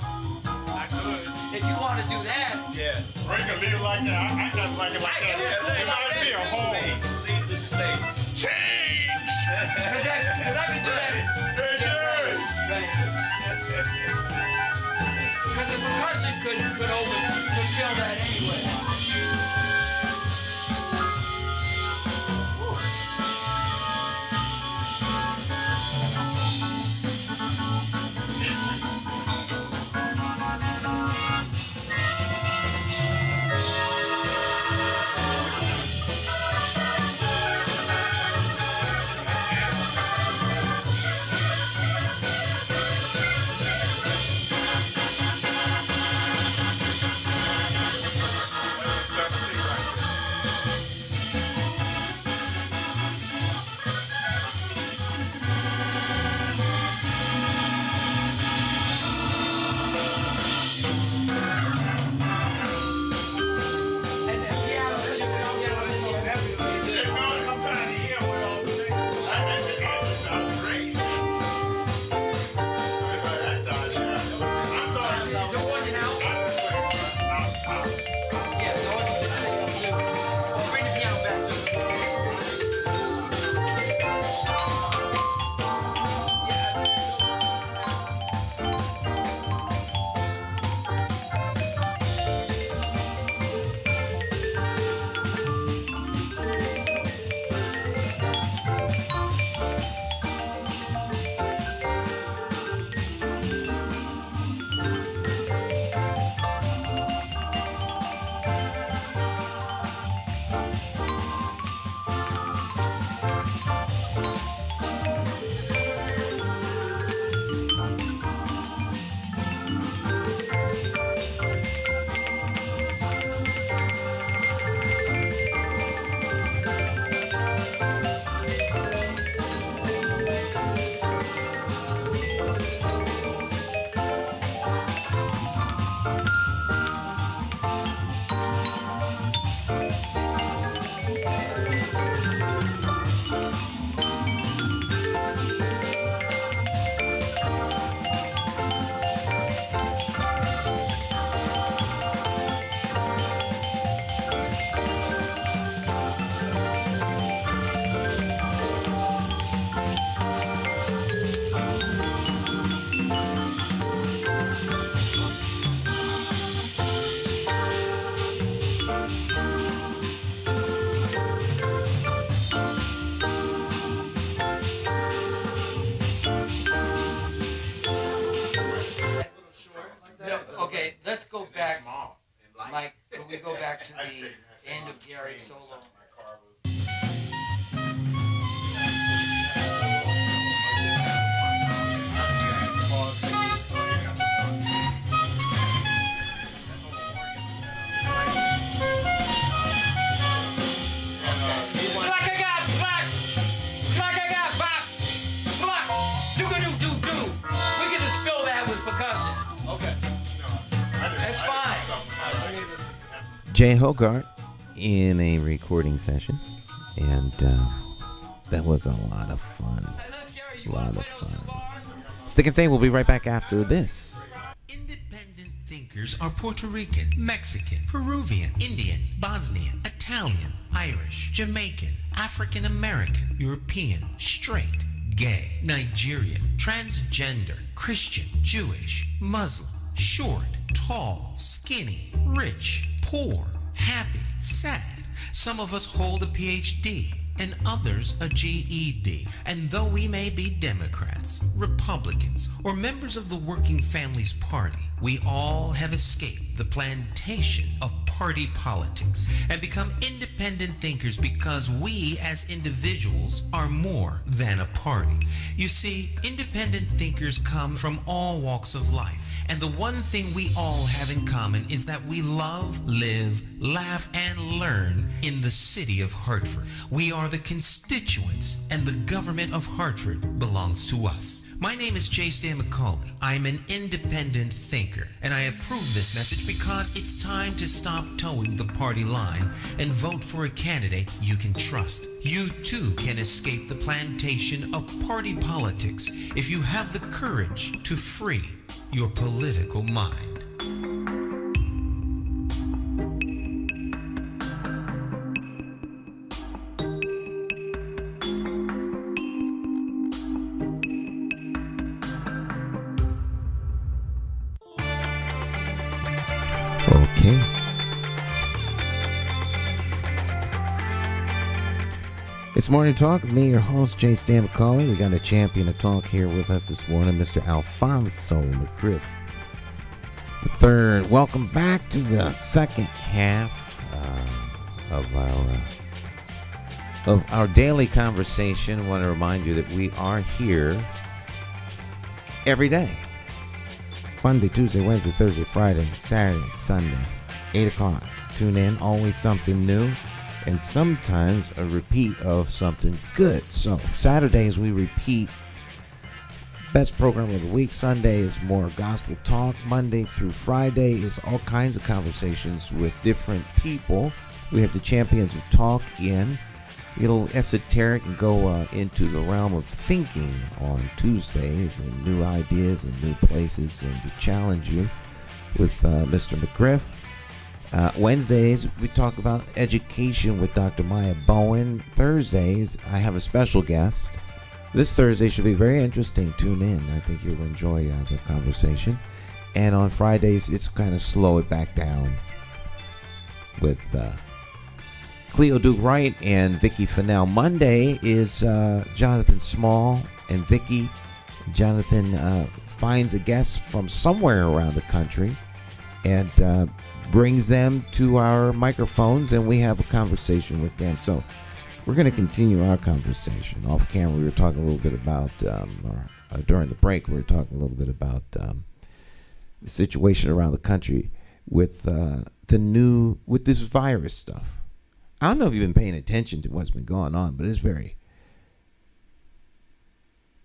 I could. If you want to do that. Yeah. Or you can leave it like that. I kind of like it like that. It might be a hole. Leave the space. Change! Because I can do that. Because the percussion could fill that anyway. Yeah, so I'll bring the piano back to Okay, let's go back. Mike, can we go back to the end of Gary's solo? Jay Hogarth in a recording session, and that was a lot of fun. Stick and stay. We'll be right back after this. Independent thinkers are Puerto Rican, Mexican, Peruvian, Indian, Bosnian, Italian, Irish, Jamaican, African American, European, straight, gay, Nigerian, transgender, Christian, Jewish, Muslim, short, tall, skinny, rich, poor, happy, sad. Some of us hold a PhD and others a GED. And though we may be Democrats, Republicans, or members of the Working Families Party, we all have escaped the plantation of party politics and become independent thinkers because we as individuals are more than a party. You see, independent thinkers come from all walks of life. And the one thing we all have in common is that we love, live, laugh, and learn in the city of Hartford. We are the constituents, and the government of Hartford belongs to us. My name is J. Stan McCauley. I'm an independent thinker, and I approve this message because it's time to stop towing the party line and vote for a candidate you can trust. You too can escape the plantation of party politics if you have the courage to free your political mind. Okay. It's Morning Talk with me, your host, J. Stan McCauley. We got a champion of talk here with us this morning, Mr. Alphonso McGriff the third. Welcome back to the second half of our daily conversation. I want to remind you that we are here every day. Monday, Tuesday, Wednesday, Thursday, Friday, Saturday, Sunday, 8 o'clock. Tune in, always something new, and sometimes a repeat of something good. So Saturdays we repeat best program of the week. Sunday is more gospel talk. Monday through Friday is all kinds of conversations with different people. We have the champions of talk in. Get a little esoteric and go into the realm of thinking on Tuesdays and new ideas and new places, and to challenge you with Mr. McGriff. Wednesdays, we talk about education with Dr. Maya Bowen. Thursdays, I have a special guest. This Thursday should be very interesting. Tune in. I think you'll enjoy the conversation. And on Fridays, it's kind of slow it back down with Cleo Duke Wright and Vicky Fennell. Monday is Jonathan Small and Vicky. Jonathan finds a guest from somewhere around the country and brings them to our microphones, and we have a conversation with them. So we're going to continue our conversation. Off camera, we were talking a little bit about, during the break, we were talking a little bit about the situation around the country with with this virus stuff. I don't know if you've been paying attention to what's been going on, but it's very,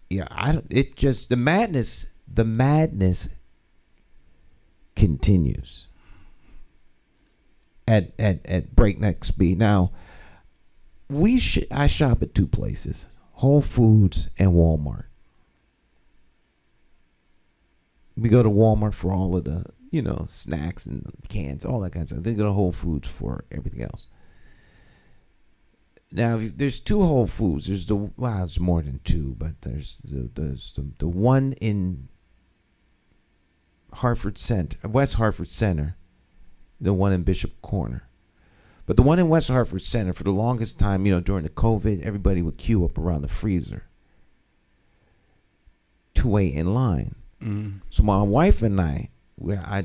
the madness continues at breakneck speed. Now, I shop at two places, Whole Foods and Walmart. We go to Walmart for all of the, snacks and cans, all that kind of stuff. They go to Whole Foods for everything else. Now, there's two Whole Foods. There's more than two, but there's the one in West Hartford Center, the one in Bishop Corner. But the one in West Hartford Center, for the longest time, during the COVID, everybody would queue up around the freezer to wait in line. Mm. So my wife and I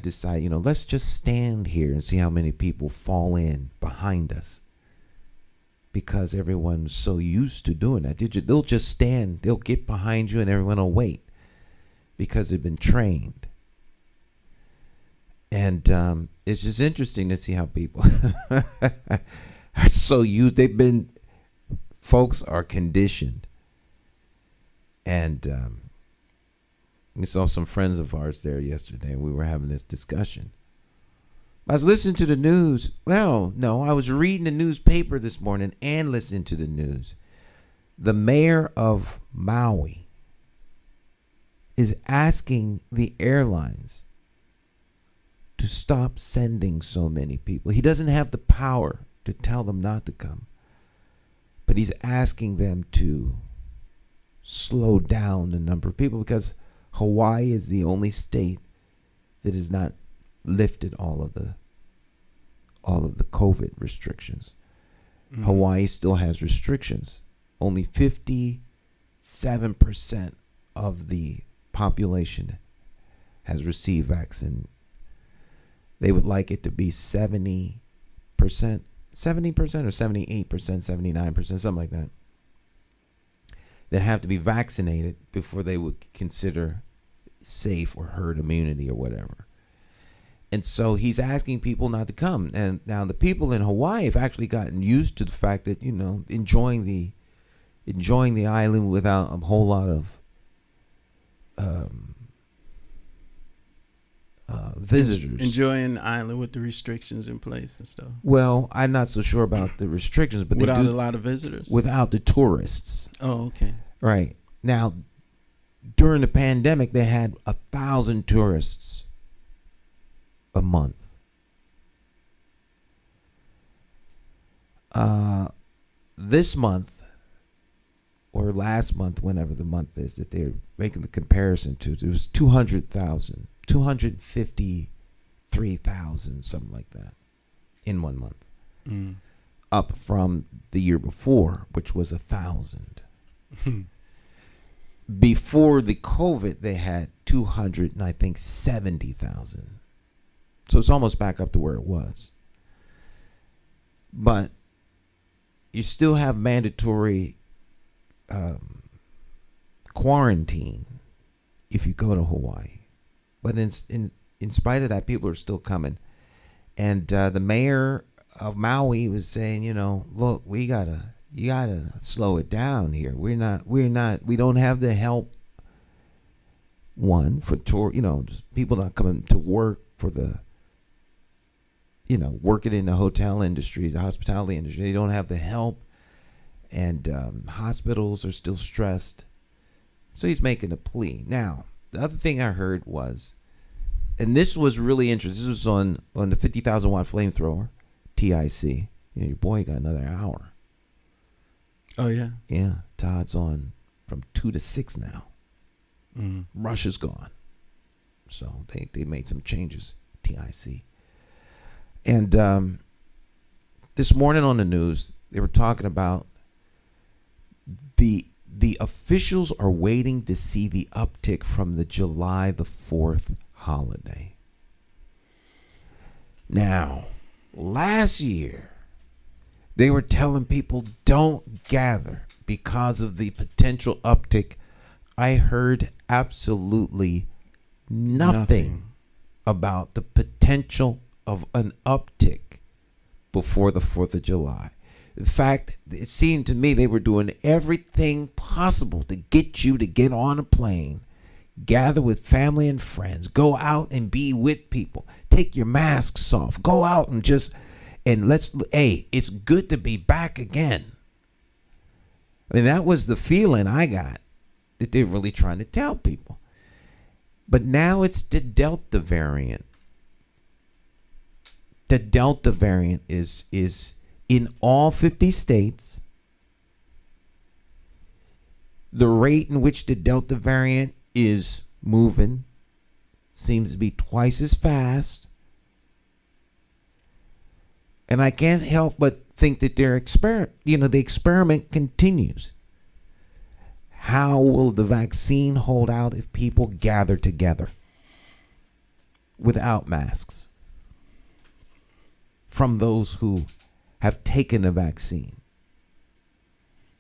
decided, let's just stand here and see how many people fall in behind us. Because everyone's so used to doing that. They'll just stand, they'll get behind you and everyone will wait. Because they've been trained. And it's just interesting to see how people are so used. Folks are conditioned. And we saw some friends of ours there yesterday, and we were having this discussion. I was listening to the news. Well, no, I was reading the newspaper this morning and listening to the news. The mayor of Maui is asking the airlines to stop sending so many people. He doesn't have the power to tell them not to come, but he's asking them to slow down the number of people because Hawaii is the only state that has not lifted all of the COVID restrictions. Mm-hmm. Hawaii still has restrictions. Only 57% of the population has received vaccine. They would like it to be 70% or 78%, 79%, something like that. That have to be vaccinated before they would consider safe or herd immunity or whatever. And so he's asking people not to come. And now the people in Hawaii have actually gotten used to the fact that, enjoying the island without a whole lot of visitors. Enjoying the island with the restrictions in place and stuff. Well, I'm not so sure about the restrictions, but without a lot of visitors. Without the tourists. Oh, okay. Right. Now, during the pandemic, they had 1,000 tourists a month. This month or last month, whenever the month is that they're making the comparison to, it was 200,000, 253,000, something like that, in 1 month. Mm. Up from the year before, which was 1,000. Before the COVID, they had 270,000. So it's almost back up to where it was. But you still have mandatory quarantine if you go to Hawaii. But in spite of that, people are still coming. And the mayor of Maui was saying, look, you gotta slow it down here. We don't have the help. One, for tour, just people not coming to work for the, working in the hotel industry, the hospitality industry. They don't have the help, and hospitals are still stressed. So he's making a plea. Now, the other thing I heard was And this was really interesting. This was on the 50,000 watt flamethrower, TIC. Your boy got another hour. Oh, yeah? Yeah. Todd's on from 2 to 6 now. Rush is gone. So they made some changes, TIC. And this morning on the news, they were talking about the officials are waiting to see the uptick from the July the 4th holiday. Now, last year, they were telling people don't gather because of the potential uptick. I heard absolutely nothing about the potential of an uptick before the 4th of July. In fact, it seemed to me they were doing everything possible to get you to get on a plane, gather with family and friends, go out and be with people, take your masks off, go out and it's good to be back again. I mean, that was the feeling I got, that they're really trying to tell people. But now it's the Delta variant. The Delta variant is in all 50 states. The rate in which the Delta variant is moving seems to be twice as fast. And I can't help but think that the experiment continues. How will the vaccine hold out if people gather together without masks from those who have taken the vaccine?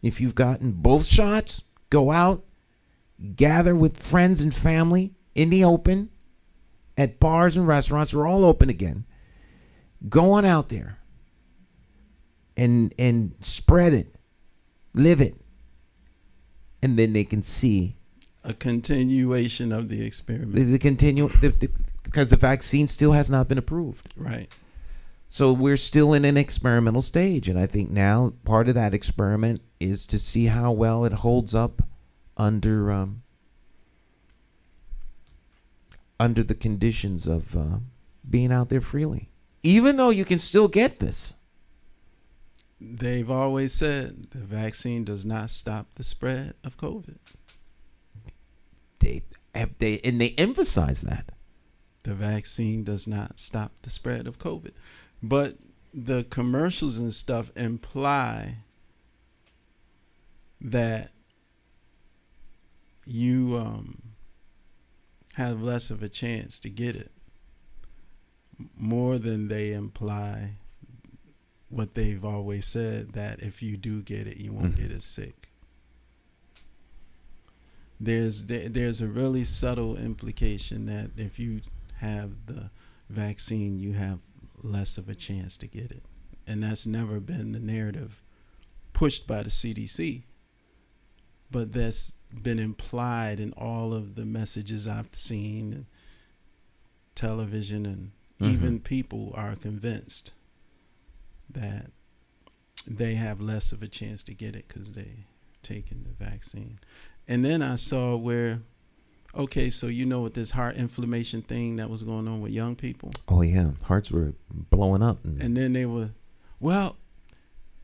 If you've gotten both shots, go out, gather with friends and family in the open, at bars and restaurants. They're all open again. Go on out there and spread it, live it. And then they can see a continuation of the experiment. Because the vaccine still has not been approved. Right. So we're still in an experimental stage. And I think now part of that experiment is to see how well it holds up under the conditions of being out there freely. Even though you can still get this. They've always said the vaccine does not stop the spread of COVID. They emphasize that. The vaccine does not stop the spread of COVID. But the commercials and stuff imply that you have less of a chance to get it, more than they imply what they've always said, that if you do get it, you won't get as sick. There's a really subtle implication that if you have the vaccine, you have less of a chance to get it. And that's never been the narrative pushed by the CDC. But that's been implied in all of the messages I've seen, and television, and even people are convinced that they have less of a chance to get it because they've taken the vaccine. And then I saw where, okay, so with this heart inflammation thing that was going on with young people. Oh yeah, hearts were blowing up. And then they were, well,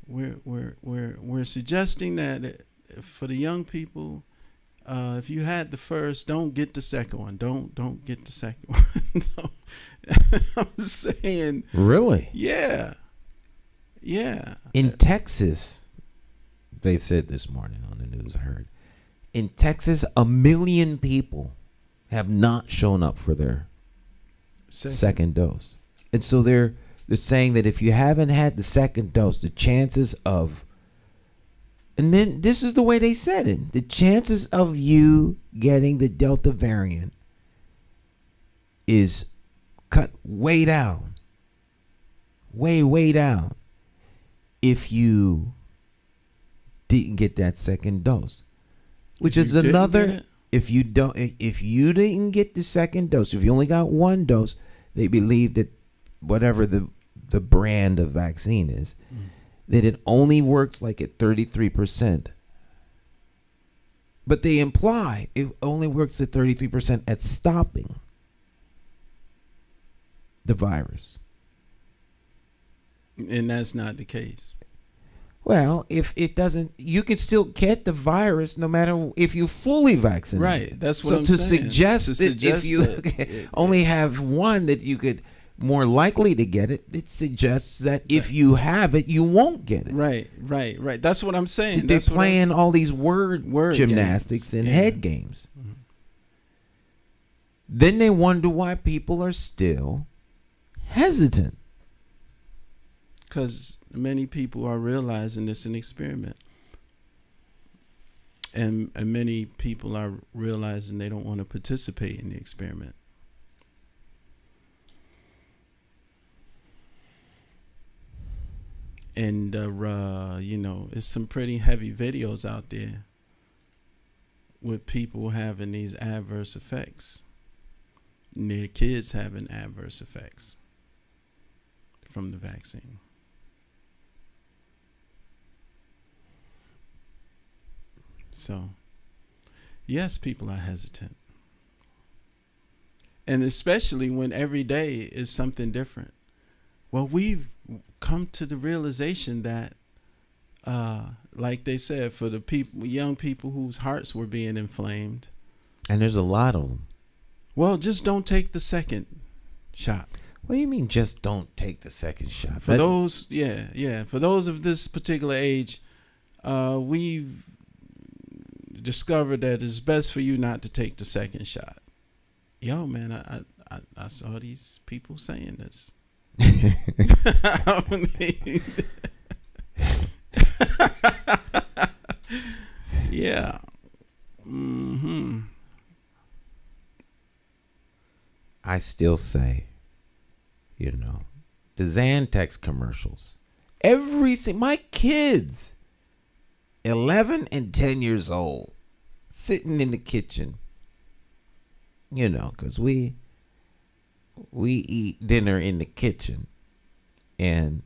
we're suggesting that for the young people, if you had the first, don't get the second one. Don't get the second one. So, I was saying, really? Yeah. Yeah. In Texas, they said this morning on the news, I heard, in Texas, 1 million people have not shown up for their second dose. And so they're saying that if you haven't had the second dose, the chances of, and then this is the way they said it, the chances of you getting the Delta variant is cut way down. Way down. If you didn't get that second dose, which is another, if you didn't get the second dose, if you only got one dose, they believe that whatever the brand of vaccine is, that it only works like at 33%. But they imply it only works at 33% at stopping. the virus. And that's not the case. Well, if it doesn't, you can still get the virus no matter if you're fully vaccinated. Right. That's what I'm saying. Suggest that if you only have one that you could more likely to get it, it suggests that if you have it, you won't get it. Right. That's what I'm saying. They're playing all these word gymnastics and head games. Mm-hmm. Then they wonder why people are still hesitant. Because many people are realizing it's an experiment. And many people are realizing they don't want to participate in the experiment. And, it's some pretty heavy videos out there with people having these adverse effects. And their kids having adverse effects from the vaccine. So, yes, people are hesitant. And especially when every day is something different. Well, we've come to the realization that, like they said, for the young people whose hearts were being inflamed. And there's a lot of them. Well, just don't take the second shot. What do you mean just don't take the second shot? For those of this particular age, we've discovered that it's best for you not to take the second shot. Yo, man, I saw these people saying this. Yeah. Mm-hmm. I still say, the Xantex commercials. My kids, 11 and 10 years old, sitting in the kitchen, because we eat dinner in the kitchen, and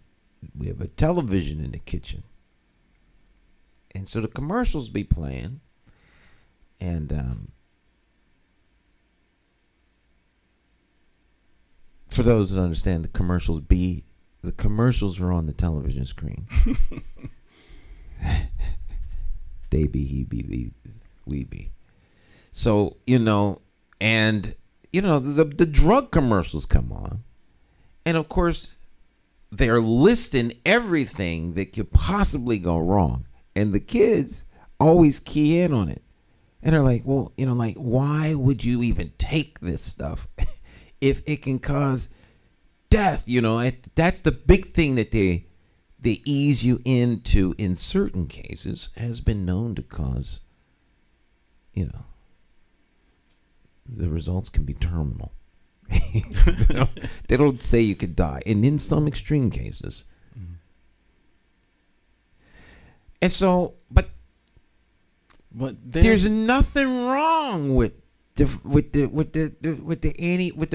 we have a television in the kitchen. And so the commercials be playing, and for those that understand, the commercials are on the television screen. They be, he be, we be. So, and, the drug commercials come on. And, of course, they're listing everything that could possibly go wrong. And the kids always key in on it. And they're like, well, why would you even take this stuff if it can cause death? That's the big thing that they ease you into in certain cases has been known to cause, the results can be terminal. They don't say you could die. And in some extreme cases. Mm-hmm. And so, but there's nothing wrong with the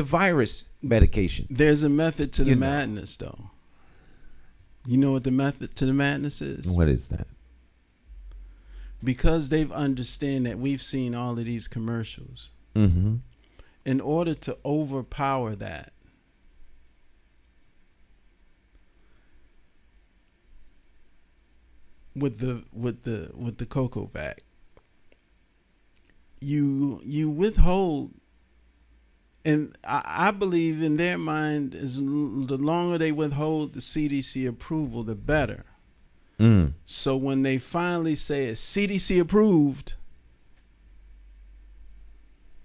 virus medication. There's a method to the madness, though. You know what the method to the madness is? What is that? Because they've understand that we've seen all of these commercials. Mm-hmm. In order to overpower that, with the cocoa vac, you withhold. And I believe in their mind, the longer they withhold the CDC approval, the better. Mm. So when they finally say it's CDC approved,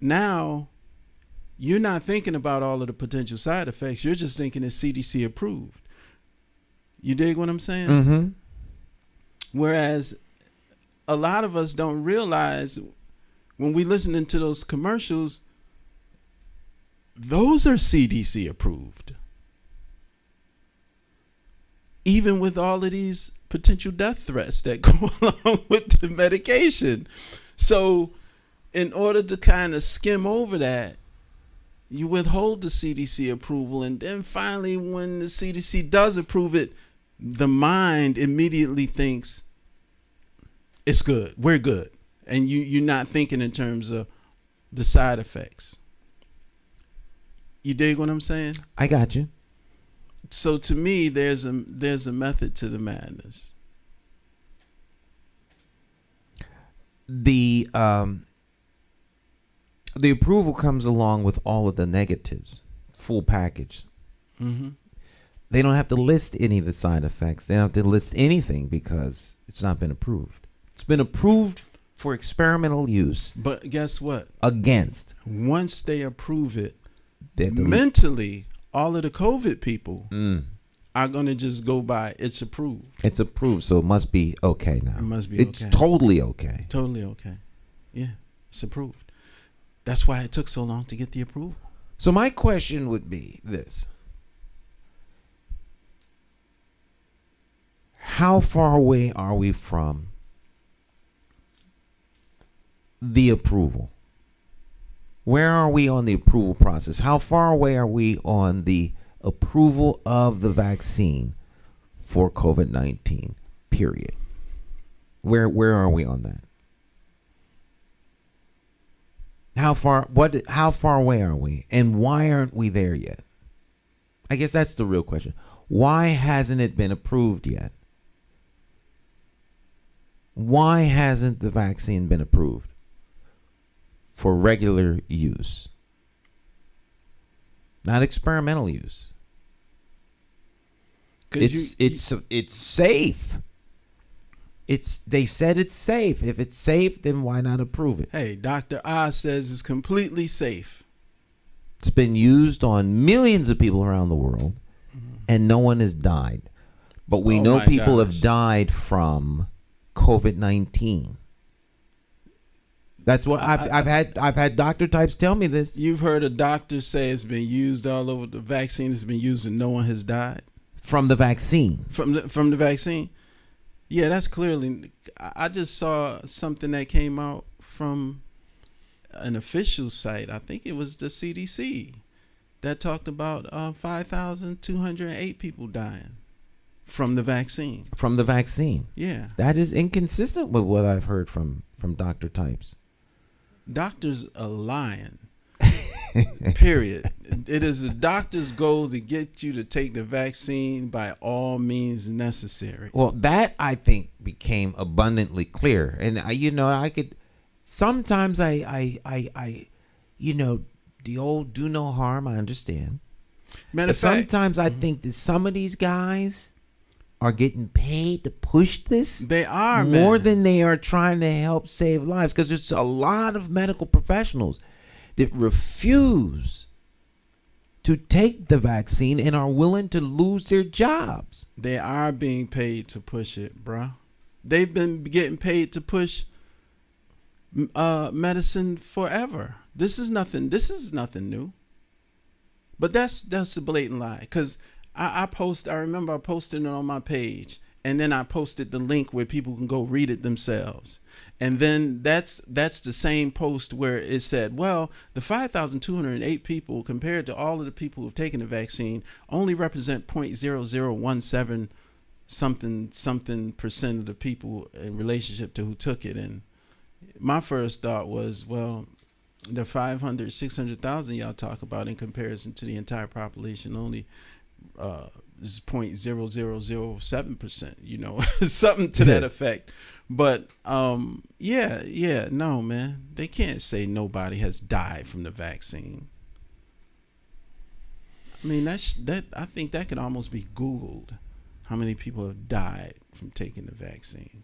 now you're not thinking about all of the potential side effects. You're just thinking it's CDC approved. You dig what I'm saying? Mm-hmm. Whereas a lot of us don't realize when we listening to those commercials, those are CDC approved. Even with all of these potential death threats that go along with the medication. So in order to kind of skim over that, you withhold the CDC approval. And then finally, when the CDC does approve it, the mind immediately thinks it's good. We're good. And you're not thinking in terms of the side effects. You dig what I'm saying? I got you. So to me, there's a method to the madness. The approval comes along with all of the negatives, full package. Mm-hmm. They don't have to list any of the side effects. They don't have to list anything because it's not been approved. It's been approved for experimental use. But guess what? Against. Once they approve it, They have to- mentally, all of the COVID people are going to just go by it's approved. It's approved, so it must be okay now. It must be it's okay. Totally okay. Totally okay. Yeah, it's approved. That's why it took so long to get the approval. So my question would be this. How far away are we from the approval? Where are we on the approval process? How far away are we on the approval of the vaccine for COVID-19? Period. Where are we on that? How far away are we? And why aren't we there yet? I guess that's the real question. Why hasn't it been approved yet? Why hasn't the vaccine been approved for regular use? Not experimental use. It's safe. They said it's safe. If it's safe, then why not approve it? Hey, Dr. Oz says it's completely safe. It's been used on millions of people around the world, and no one has died. But we know people have died from COVID-19. That's what I've had doctor types tell me this. You've heard a doctor say it's been used all over. The vaccine has been used and no one has died from the vaccine. From the vaccine. Yeah, that's clearly. I just saw something that came out from an official site. I think it was the CDC that talked about 5,208 people dying from the vaccine. From the vaccine. Yeah. That is inconsistent with what I've heard from doctor types. Doctors are lying. Period. It is the doctor's goal to get you to take the vaccine by all means necessary. Well, that I think became abundantly clear, and I could sometimes I the old do no harm. I understand. But sometimes I think that some of these guys are getting paid to push this. They are more than they are trying to help save lives, because there's a lot of medical professionals that refuse to take the vaccine and are willing to lose their jobs. They are being paid to push it, bro. They've been getting paid to push medicine forever. This is nothing new. But that's a blatant lie, because I remember I posted it on my page, and then I posted the link where people can go read it themselves. And then that's the same post where it said, well, the 5,208 people compared to all of the people who've taken the vaccine only represent 0.0017 something percent of the people in relationship to who took it. And my first thought was, well, the 500, 600,000 y'all talk about in comparison to the entire population only is 0.0007%, something to that effect. But no, man, they can't say nobody has died from the vaccine. I mean, I think that could almost be Googled, how many people have died from taking the vaccine.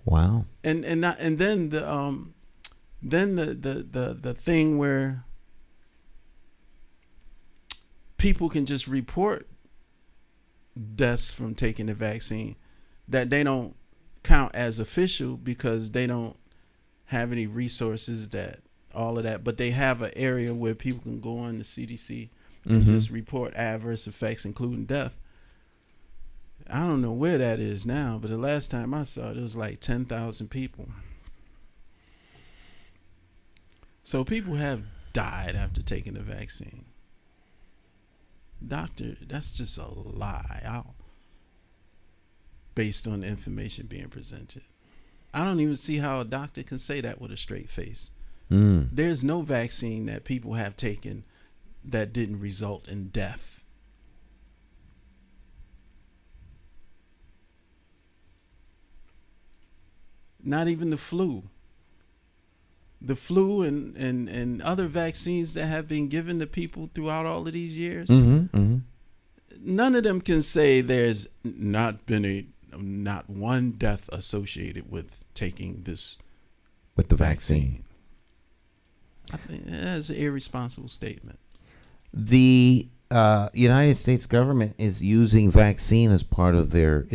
Wow. And then the thing where people can just report deaths from taking the vaccine that they don't count as official because they don't have any resources that all of that, but they have an area where people can go on the CDC and just report adverse effects, including death. I don't know where that is now, but the last time I saw it, it was like 10,000 people. So people have died after taking the vaccine. Doctor, that's just a lie. Based on the information being presented. I don't even see how a doctor can say that with a straight face. There's no vaccine that people have taken that didn't result in death. Not even the flu. The flu and other vaccines that have been given to people throughout all of these years, none of them can say there's not been not one death associated with taking this with the vaccine. I think that's an irresponsible statement. The United States government is using vaccine as part of their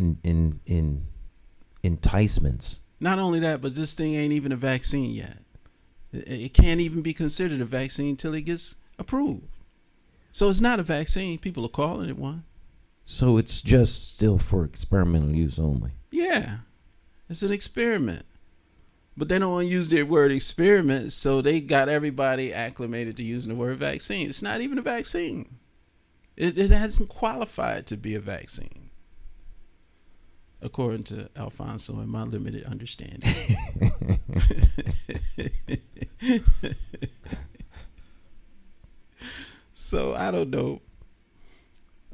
enticements. Not only that, but this thing ain't even a vaccine yet. It can't even be considered a vaccine until it gets approved. So it's not a vaccine. People are calling it one. So it's just still for experimental use only. Yeah, it's an experiment. But they don't want to use the word experiment, so they got everybody acclimated to using the word vaccine. It's not even a vaccine. It hasn't qualified to be a vaccine, according to Alphonso and my limited understanding. So I don't know,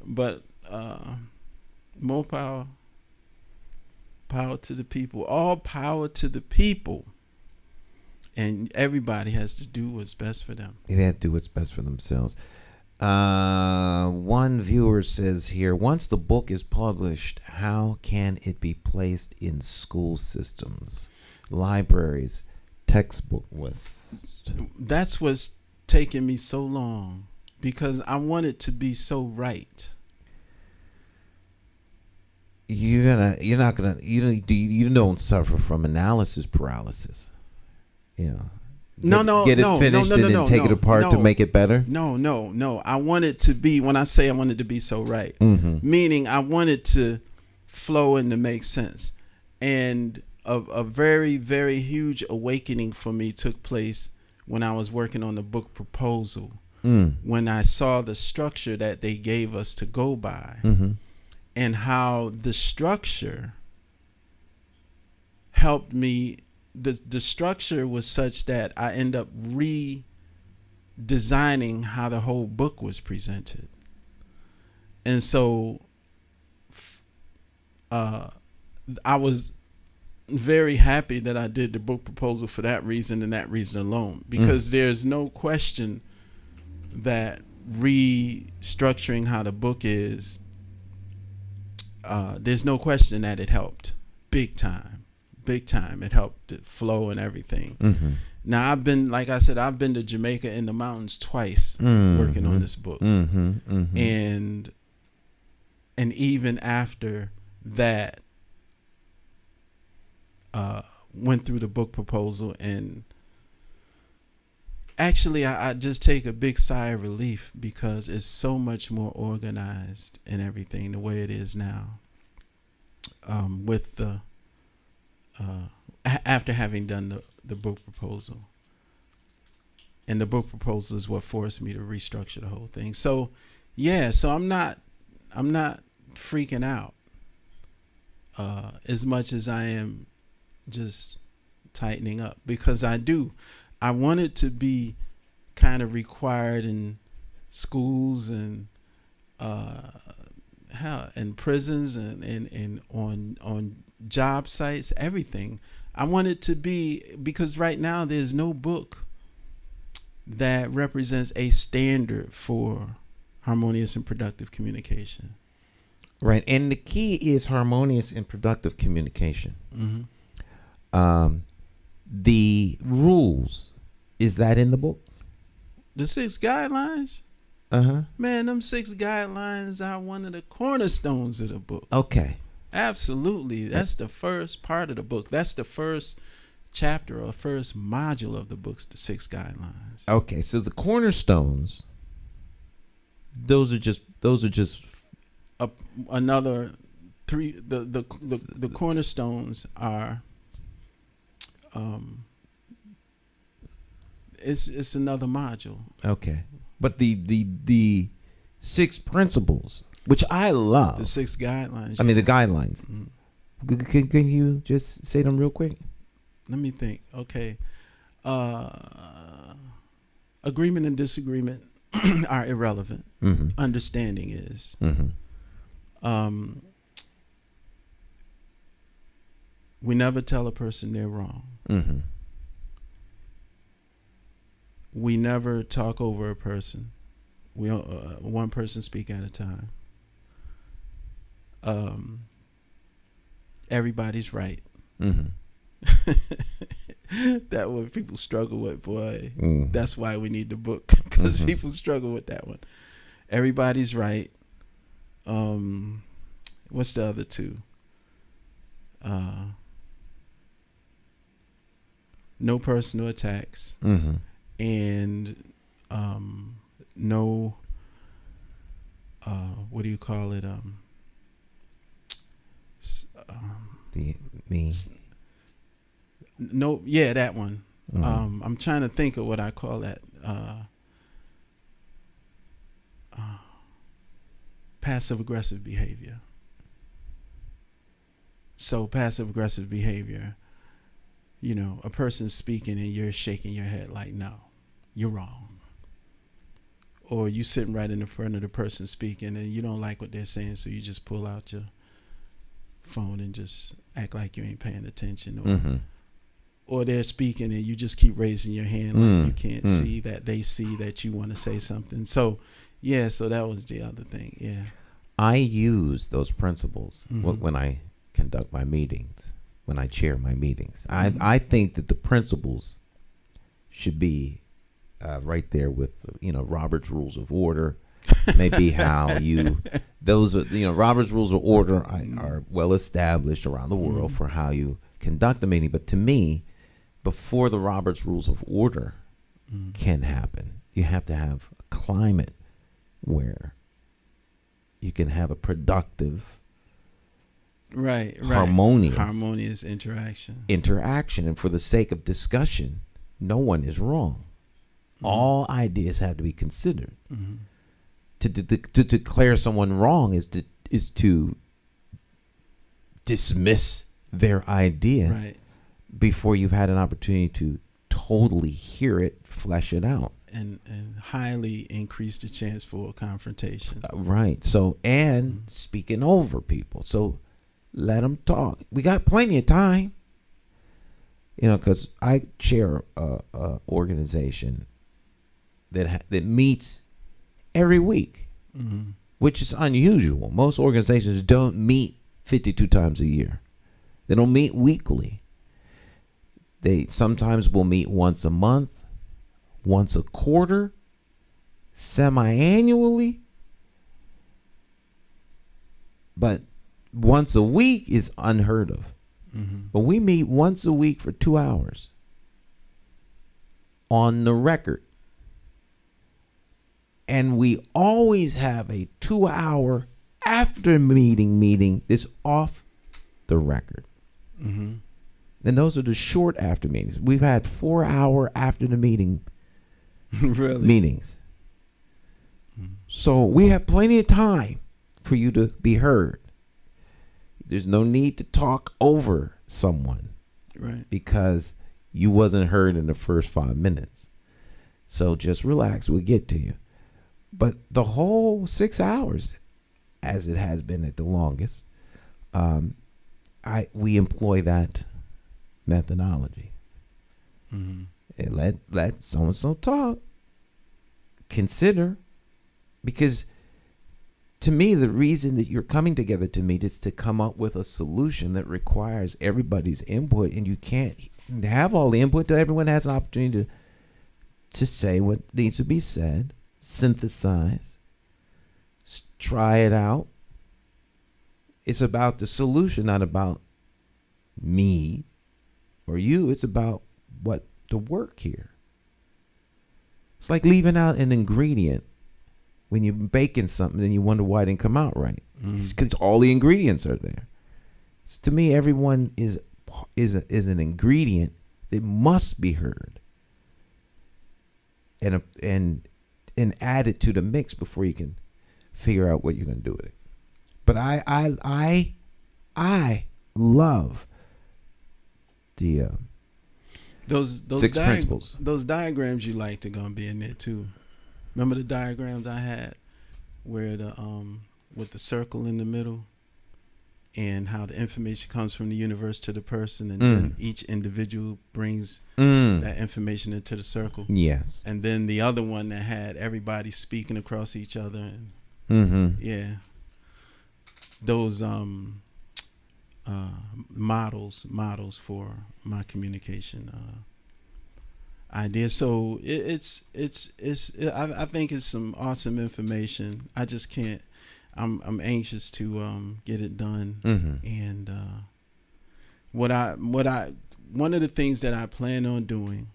but more power to the people. All power to the people, and everybody has to do what's best for them. They have to do what's best for themselves. One viewer says here, once the book is published, how can it be placed in school systems, libraries, textbook lists? That's what's taken me so long, because I want it to be so right. You don't suffer from analysis paralysis. Get it finished and then take it apart to make it better. No. I want it to be, when I say I want it to be so right, meaning I want it to flow and to make sense. And a very, very huge awakening for me took place when I was working on the book proposal. When I saw the structure that they gave us to go by, and how the structure helped me. The structure was such that I end up redesigning how the whole book was presented. And so I was very happy that I did the book proposal for that reason and that reason alone, because there's no question that restructuring how the book is, there's no question that it helped big time. It helped it flow and everything. Now I've been, like I said, I've been to Jamaica in the mountains twice working on this book. And even after that, went through the book proposal, and actually I just take a big sigh of relief, because it's so much more organized and everything the way it is now, with the after having done the book proposal. And the book proposal is what forced me to restructure the whole thing. So yeah, so I'm not freaking out as much as I am just tightening up, because I want it to be kind of required in schools and prisons and on job sites, everything. I want it to be, because right now there's no book that represents a standard for harmonious and productive communication. Right, and the key is harmonious and productive communication. The rules, is that in the book? The 6 guidelines? Man, them 6 guidelines are one of the cornerstones of the book. Okay. Absolutely. That's the first part of the book. That's the first chapter or first module of the book's the 6 guidelines. Okay, so the cornerstones, those are just another 3. The cornerstones are it's another module. Okay, but the 6 principles, which I love, the 6 guidelines. I mean the guidelines. Can you just say them real quick? Let me think. Okay, agreement and disagreement are irrelevant. Understanding is. We never tell a person they're wrong. We never talk over a person. We one person speak at a time. Everybody's right. That what people struggle with, boy. That's why we need the book, because people struggle with that one. Everybody's right. What's the other two? No personal attacks, and no. What do you call it? No, yeah, that one. I'm trying to think of what I call that. Passive aggressive behavior. So passive aggressive behavior, you know, a person's speaking and you're shaking your head like, no, you're wrong. Or you sitting right in the front of the person speaking and you don't like what they're saying, so you just pull out your phone and just act like you ain't paying attention. Or they're speaking and you just keep raising your hand like you can't see that they see that you want to say something. So, yeah, so that was the other thing, yeah. I use those principles when I conduct my meetings, when I chair my meetings. I think that the principles should be right there with, Robert's Rules of Order. Maybe how those are, Robert's Rules of Order are well established around the world for how you conduct a meeting. But to me, before the Robert's Rules of Order can happen, you have to have a climate where you can have a productive, harmonious interaction. And for the sake of discussion, no one is wrong. All ideas have to be considered. To declare someone wrong is to dismiss their idea before you've had an opportunity to totally hear it, flesh it out. And highly increase the chance for a confrontation. Right. So, and speaking over people. So let them talk. We got plenty of time. Because I chair a organization that meets every week, which is unusual. Most organizations don't meet 52 times a year. They don't meet weekly. They sometimes will meet once a month, once a quarter, semi-annually. But once a week is unheard of. But we meet once a week for 2 hours on the record. And we always have a 2-hour after meeting that's off the record. And those are the short after meetings. We've had 4-hour after the meeting meetings. So we have plenty of time for you to be heard. There's no need to talk over someone, because you wasn't heard in the first 5 minutes. So just relax. We'll get to you. But the whole 6 hours, as it has been at the longest, we employ that methodology. And let so and so talk. Consider, because to me, the reason that you're coming together to meet is to come up with a solution that requires everybody's input, and you can't have all the input till everyone has an opportunity to say what needs to be said, synthesize, try it out. It's about the solution, not about me or you. It's about what to work here. It's like leaving out an ingredient when you're baking something and you wonder why it didn't come out right. It's because all the ingredients are there. So to me, everyone is an ingredient that must be heard and add it to the mix before you can figure out what you're going to do with it. But I love the Those 6 principles. Those diagrams you liked are gonna be in there too. Remember the diagrams I had where the with the circle in the middle and how the information comes from the universe to the person, and then each individual brings that information into the circle. Yes. And then the other one that had everybody speaking across each other, and yeah, those models for my communication idea. So I think it's some awesome information. I just can't. I'm anxious to get it done. And one of the things that I plan on doing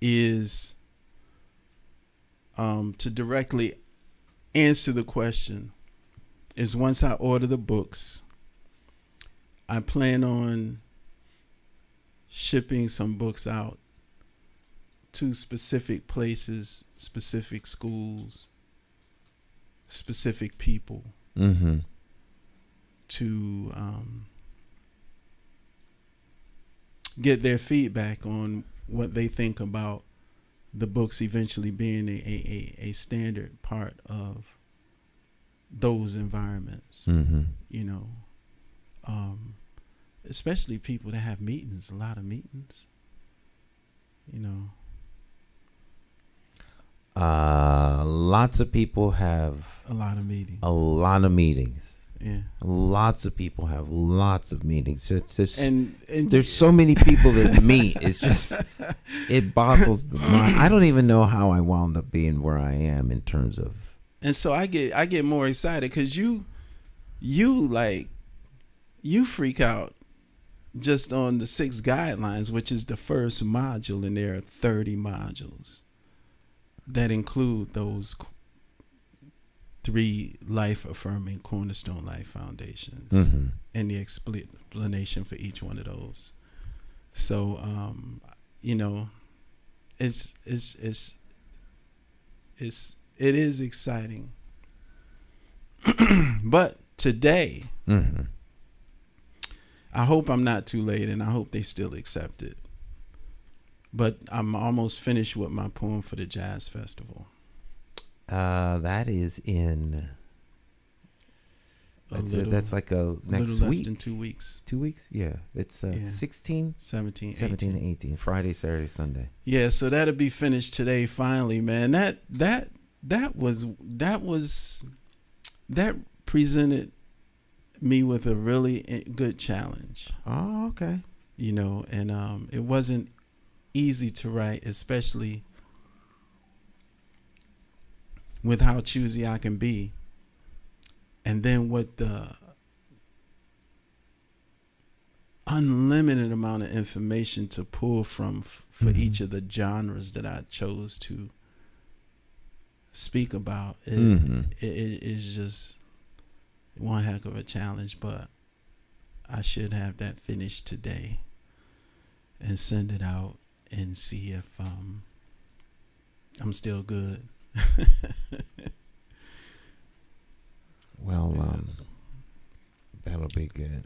is to directly answer the question. Is once I order the books, I plan on shipping some books out to specific places, specific schools, specific people to get their feedback on what they think about the books eventually being a standard part of those environments. You know, especially people that have meetings, a lot of meetings, you know. Lots of people have a lot of meetings. Yeah. Lots of people have lots of meetings. It's just, and there's so many people that meet. It's just, it boggles the mind. I don't even know how I wound up being where I am in terms of. And so I get more excited because you freak out just on the 6 guidelines, which is the first module, and there are 30 modules that include those 3 life-affirming cornerstone life foundations and the explanation for each one of those. So, you know, it is exciting. But today, I hope I'm not too late, and I hope they still accept it. But I'm almost finished with my poem for the Jazz Festival. That is in. That's like a next little less week. than 2 weeks. 2 weeks? Yeah. It's 16, 17, 17 and 18. Friday, Saturday, Sunday. Yeah, so that'll be finished today. Finally, man. That presented me with a really good challenge. Oh, okay. You know, and it wasn't easy to write, especially with how choosy I can be, and then with the unlimited amount of information to pull from for each of the genres that I chose to speak about. It is just one heck of a challenge, but I should have that finished today and send it out and see if I'm still good. Well, that'll be good.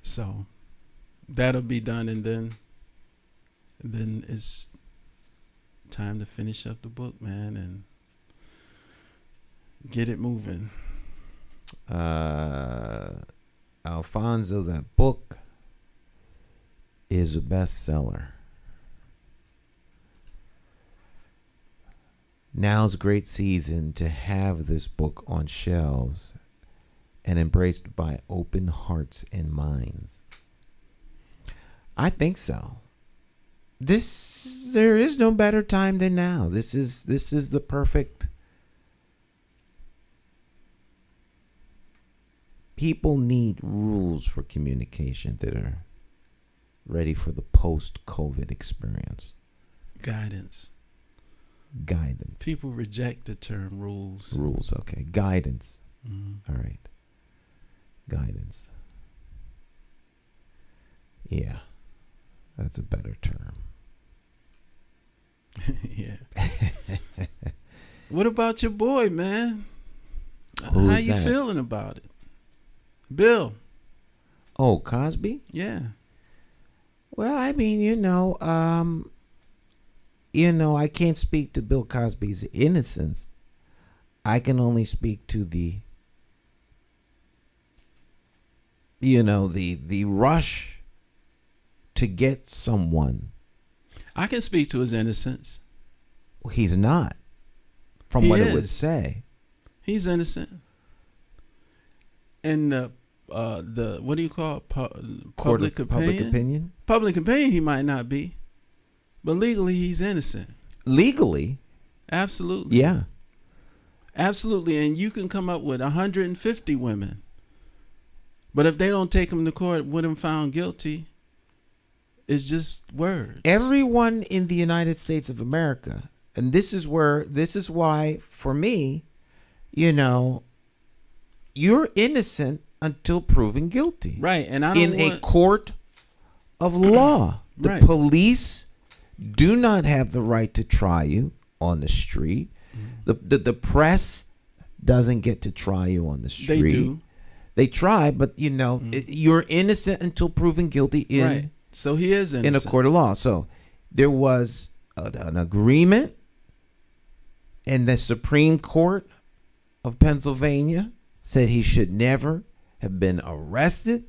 So that'll be done, and then it's time to finish up the book, man, and get it moving. Alphonso, that book is a bestseller. Now's a great season to have this book on shelves and embraced by open hearts and minds. I think so. There is no better time than now. This is the perfect. People need rules for communication that are ready for the post-COVID experience. Guidance. People reject the term rules. Rules, okay. Guidance. All right. Guidance. Yeah. That's a better term. Yeah. What about your boy, man? Who's How you that? feeling about it? Bill. Oh, Cosby? Yeah. Well, I mean, I can't speak to Bill Cosby's innocence. I can only speak to the rush to get someone. I can speak to his innocence. He's not, from what it would say. He's innocent. And the what do you call it? Public opinion? Public opinion, he might not be. But legally, he's innocent. Legally? Absolutely. Yeah. Absolutely. And you can come up with 150 women. But if they don't take him to court with him found guilty, it's just words. Everyone in the United States of America, and this is why, for me, you're innocent until proven guilty. Right. And I don't a court of law. The Right. police do not have the right to try you on the street. The press doesn't get to try you on the street. They do. They try, but you're innocent until proven guilty in right. So he is innocent. in a court of law. So there was an agreement, and the Supreme Court of Pennsylvania said he should never have been arrested,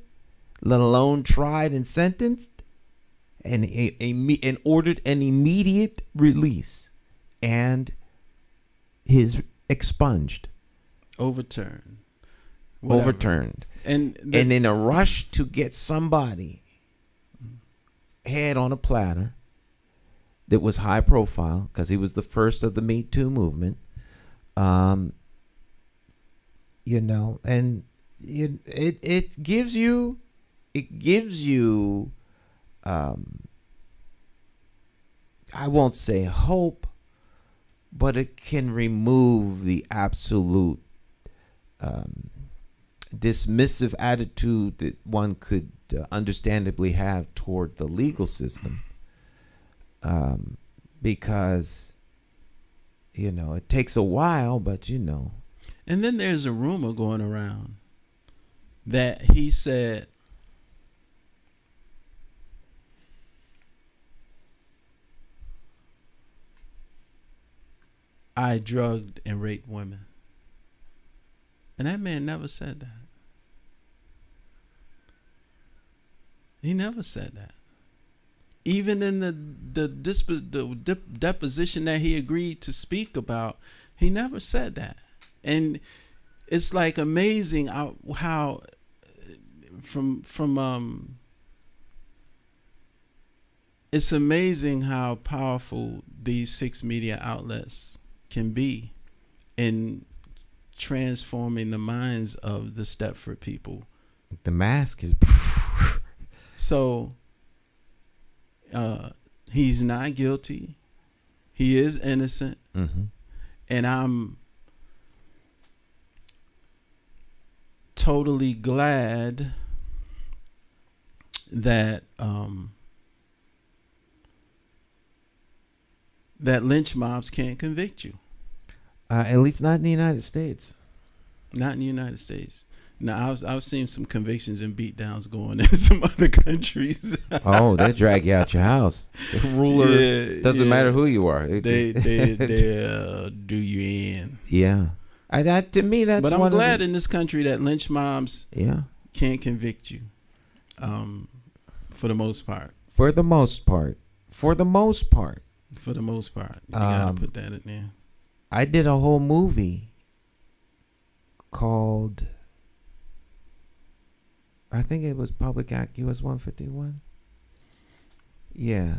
let alone tried and sentenced, and ordered an immediate release, and his expunged, overturned. And in a rush to get somebody head on a platter that was high profile, because he was the first of the Me Too movement, and it gives you I won't say hope, but it can remove the absolute dismissive attitude that one could understandably have toward the legal system, because it takes a while, but And then there's a rumor going around that he said I drugged and raped women. And that man never said that. He never said that. Even in the deposition that he agreed to speak about, he never said that. And it's like amazing how it's amazing how powerful these 6 media outlets can be in transforming the minds of the Stepford people. The mask is so he's not guilty. He is innocent. Mm-hmm. And I'm totally glad that that lynch mobs can't convict you. At least not in the United States. Not in the United States. Now, I've seen some convictions and beatdowns going in some other countries. Oh, they drag you out your house. The ruler doesn't matter who you are. They do you in. Yeah. To me, that's. But I'm glad in this country that lynch mobs can't convict you. For the most part. For the most part. You gotta put that in there. I did a whole movie called, I think it was Public Act US 151. Yeah.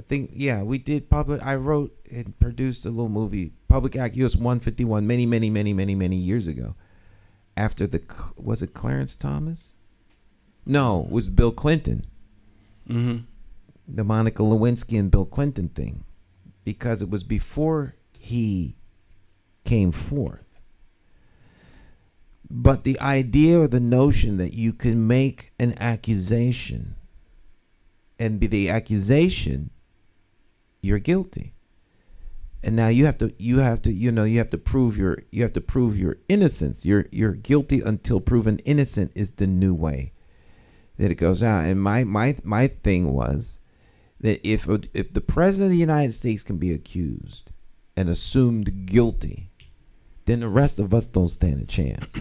We did I wrote and produced a little movie, Public Act US 151, many years ago. After was it Clarence Thomas? No, it was Bill Clinton. Mm-hmm. The Monica Lewinsky and Bill Clinton thing. Because it was before he came forth. But the idea or the notion that you can make an accusation, and be the accusation, you're guilty. And now you have to prove your innocence. You're guilty until proven innocent is the new way that it goes out. And my thing was that if the president of the United States can be accused and assumed guilty, then the rest of us don't stand a chance.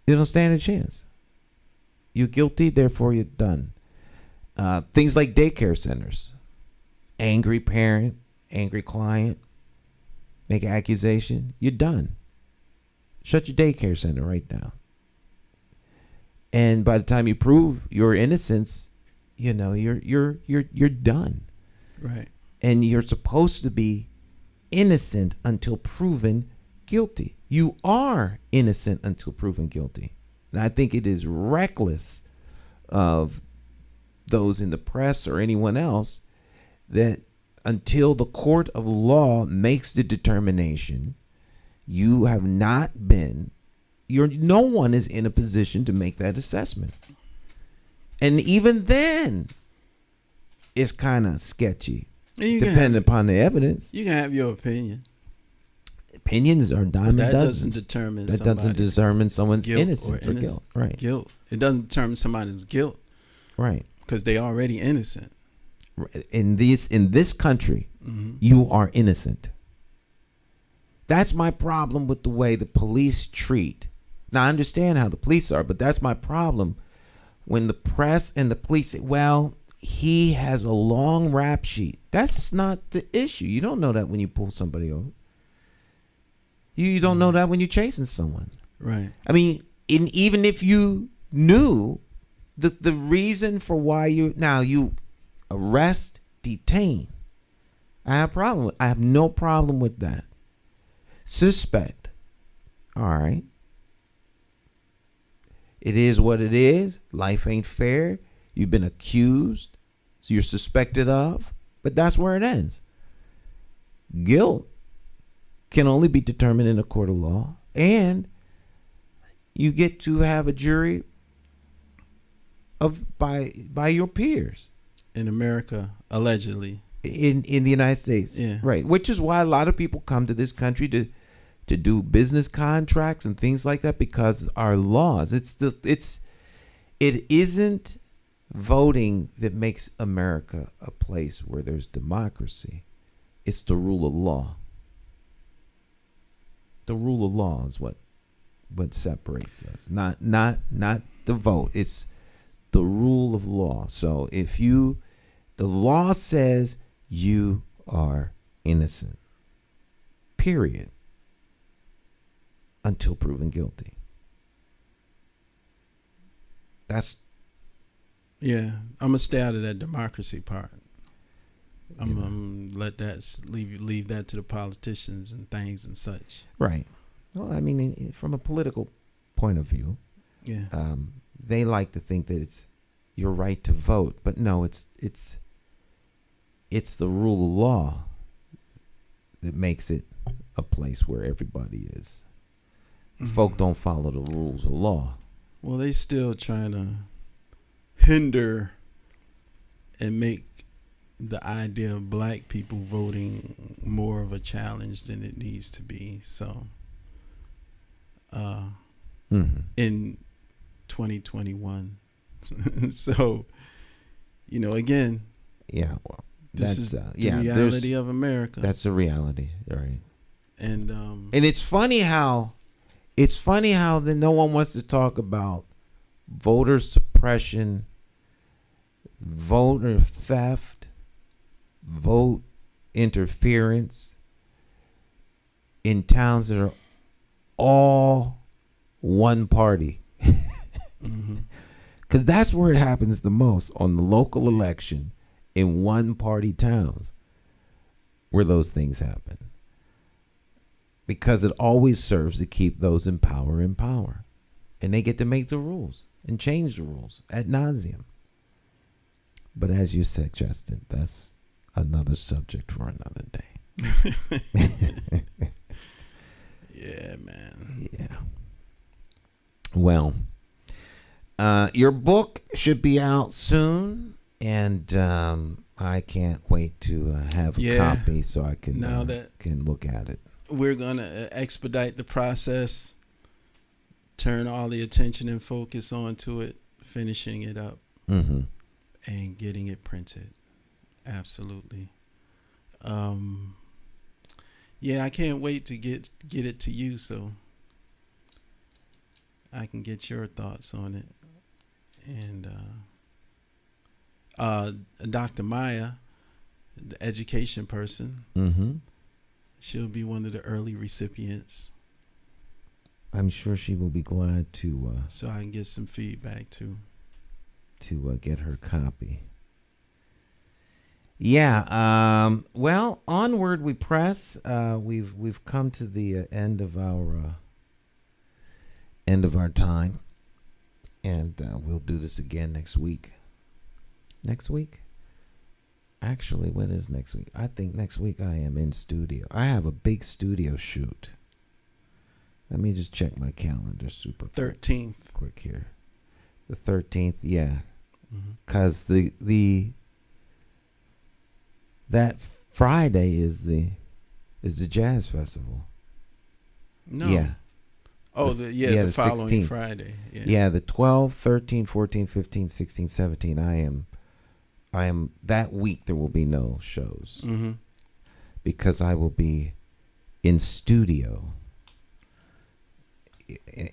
You don't stand a chance. You're guilty, therefore you're done. Things like daycare centers. Angry parent, angry client, make an accusation, you're done. Shut your daycare center right now. And by the time you prove your innocence, you know, you're done. Right. And you're supposed to be innocent until proven guilty. You are innocent until proven guilty. And I think it is reckless of those in the press or anyone else that until the court of law makes the determination, you have not been, no one is in a position to make that assessment. And even then, it's kind of sketchy, depending upon the evidence. You can have your opinion. Opinions are dime a dozen. That doesn't determine someone's innocence or guilt. Right. Guilt. It doesn't determine somebody's guilt. Right. Because they already innocent. In this country, you are innocent. That's my problem with the way the police treat. Now, I understand how the police are, but that's my problem. When the press and the police say, well, he has a long rap sheet. That's not the issue. You don't know that when you pull somebody over. You don't know that when you're chasing someone. Right. I mean, even if you knew the reason for why you arrest, detain, I have no problem with that. Suspect. All right. It is what it is. Life ain't fair. You've been accused. So you're suspected of. But that's where it ends. Guilt can only be determined in a court of law. And you get to have a jury by your peers. In America, allegedly. In the United States. Yeah. Right. Which is why a lot of people come to this country to do business contracts and things like that, because our laws. It isn't voting that makes America a place where there's democracy. It's the rule of law. The rule of law is what separates us. Not the vote. It's the rule of law. So if the law says you are innocent, period, until proven guilty. Yeah, I'm gonna stay out of that democracy part. I'm gonna let that leave that to the politicians and things and such. Right. Well, I mean, from a political point of view, yeah, they like to think that it's your right to vote, but no, it's the rule of law that makes it a place where everybody is. Folk don't follow the rules of law. Well, they still trying to hinder and make the idea of black people voting more of a challenge than it needs to be. So, in 2021, so again, yeah, well, this is the reality of America. That's a reality, right? And it's funny how that no one wants to talk about voter suppression, voter theft, vote interference in towns that are all one party. Because that's where it happens the most, on the local election in one party towns where those things happen. Because it always serves to keep those in power. And they get to make the rules and change the rules ad nauseum. But as you suggested, that's another subject for another day. Yeah, man. Yeah. Well, your book should be out soon, and I can't wait to have a copy so I can look at it. We're gonna expedite the process turn all the attention and focus onto it, finishing it up, Mm-hmm. and getting it printed. Absolutely. Yeah, I can't wait to get it to you so I can get your thoughts on it. And Dr. Maya, the education person, Mm-hmm. she'll be one of the early recipients, I'm sure she will be glad to so I can get some feedback too. get her copy. Yeah. Well, onward we press. We've come to the end of our time, and we'll do this again next week. Next week? Actually, when is next week? I think next week I am in studio. I have a big studio shoot. Let me just check my calendar super 13th. quick here. The 13th, yeah. Mm-hmm. Cause that Friday is the jazz festival. No. Yeah. Oh, the the following 16th. Friday. Yeah, the 12, 13, 14, 15, 16, 17. I am that week there will be no shows. Mm-hmm. Because I will be in studio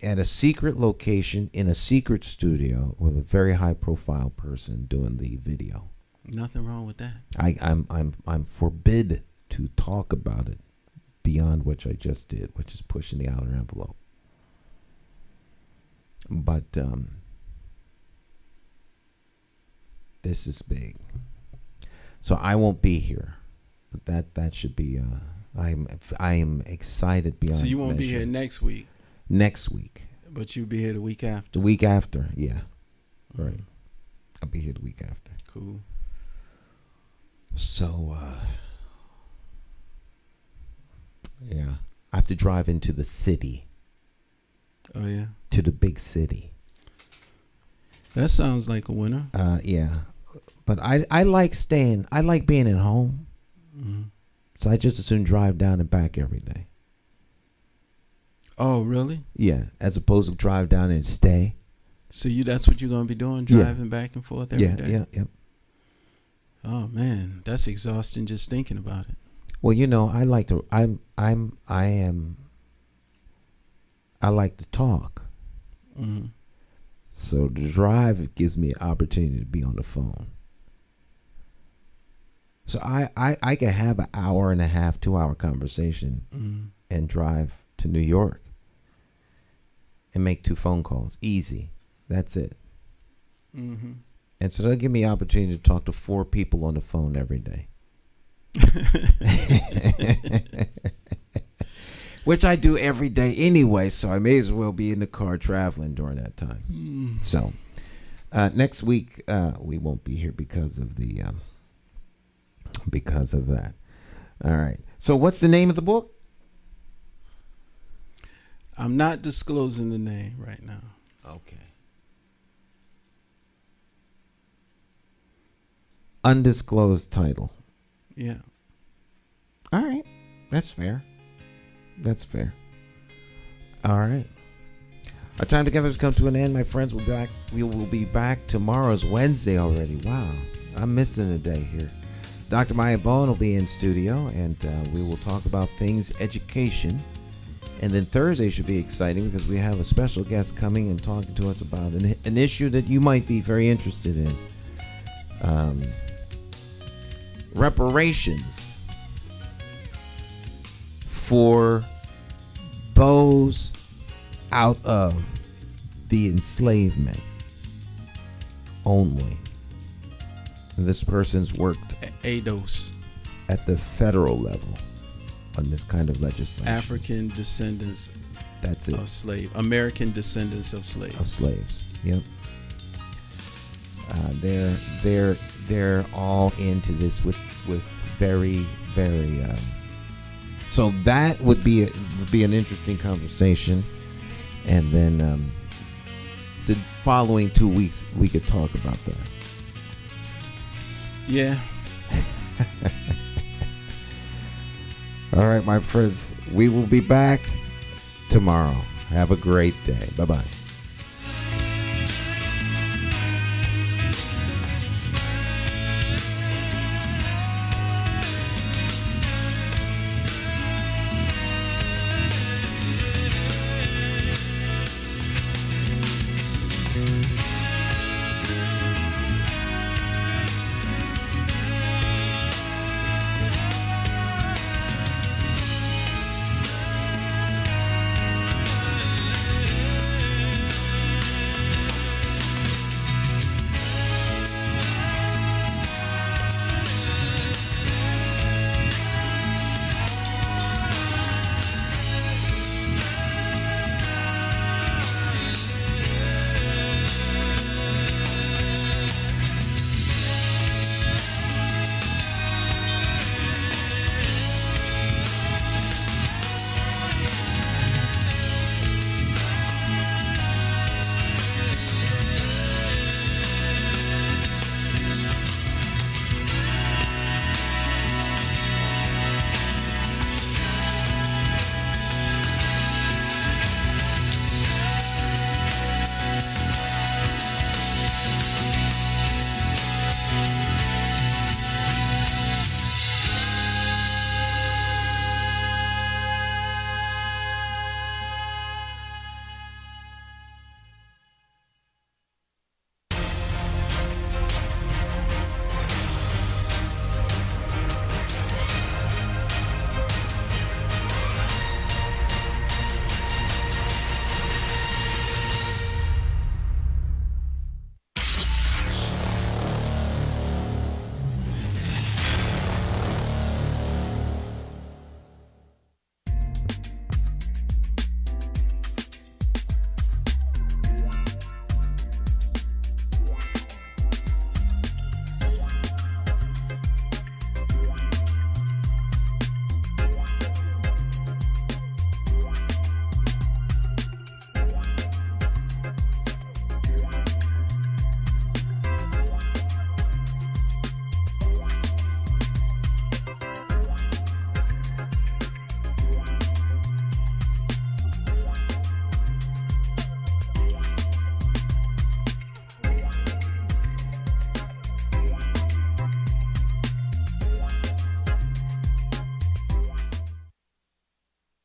at a secret location in a secret studio with a very high profile person doing the video. Nothing wrong with that. I'm forbid to talk about it beyond what I just did, which is pushing the outer envelope. But this is big. So I won't be here. But that should be I am excited beyond So you won't be measure. here next week, Next week. but you'll be here the week after. The week after, yeah. Right. I'll be here the week after. Cool. So yeah. I have to drive into the city. Oh yeah. To the big city. That sounds like a winner. Yeah. But I like being at home. Mm-hmm. So I just as soon drive down and back every day. Oh really? Yeah. As opposed to drive down and stay. So that's what you're gonna be doing, driving back and forth every day? Yeah. Oh man, that's exhausting just thinking about it. Well, I like to I like to talk. Mm-hmm. So the drive gives me an opportunity to be on the phone. So I can have an hour and a half, 2 hour conversation and drive to New York and make 2 phone calls. Easy. That's it. Mm-hmm. And so that'll give me an opportunity to talk to 4 people on the phone every day. Which I do every day anyway, so I may as well be in the car traveling during that time. So next week we won't be here because of that. All right. So what's the name of the book? I'm not disclosing the name right now. Okay. Undisclosed title. Yeah. All right. That's fair. All right. Our time together has come to an end, my friends. We will be back. Tomorrow's Wednesday already. Wow. I'm missing a day here. Dr. Maya Bowen will be in studio, and we will talk about things, education. And then Thursday should be exciting because we have a special guest coming and talking to us about an issue that you might be very interested in. Reparations for those out of the enslavement only. This person's worked ADOS. at the federal level on this kind of legislation. African descendants That's it. of slave. American descendants of slaves. Of slaves. Yep. They're all into this with very, very. So that would be an interesting conversation, and then the following 2 weeks we could talk about that. Yeah. All right, my friends, we will be back tomorrow. Have a great day. Bye-bye.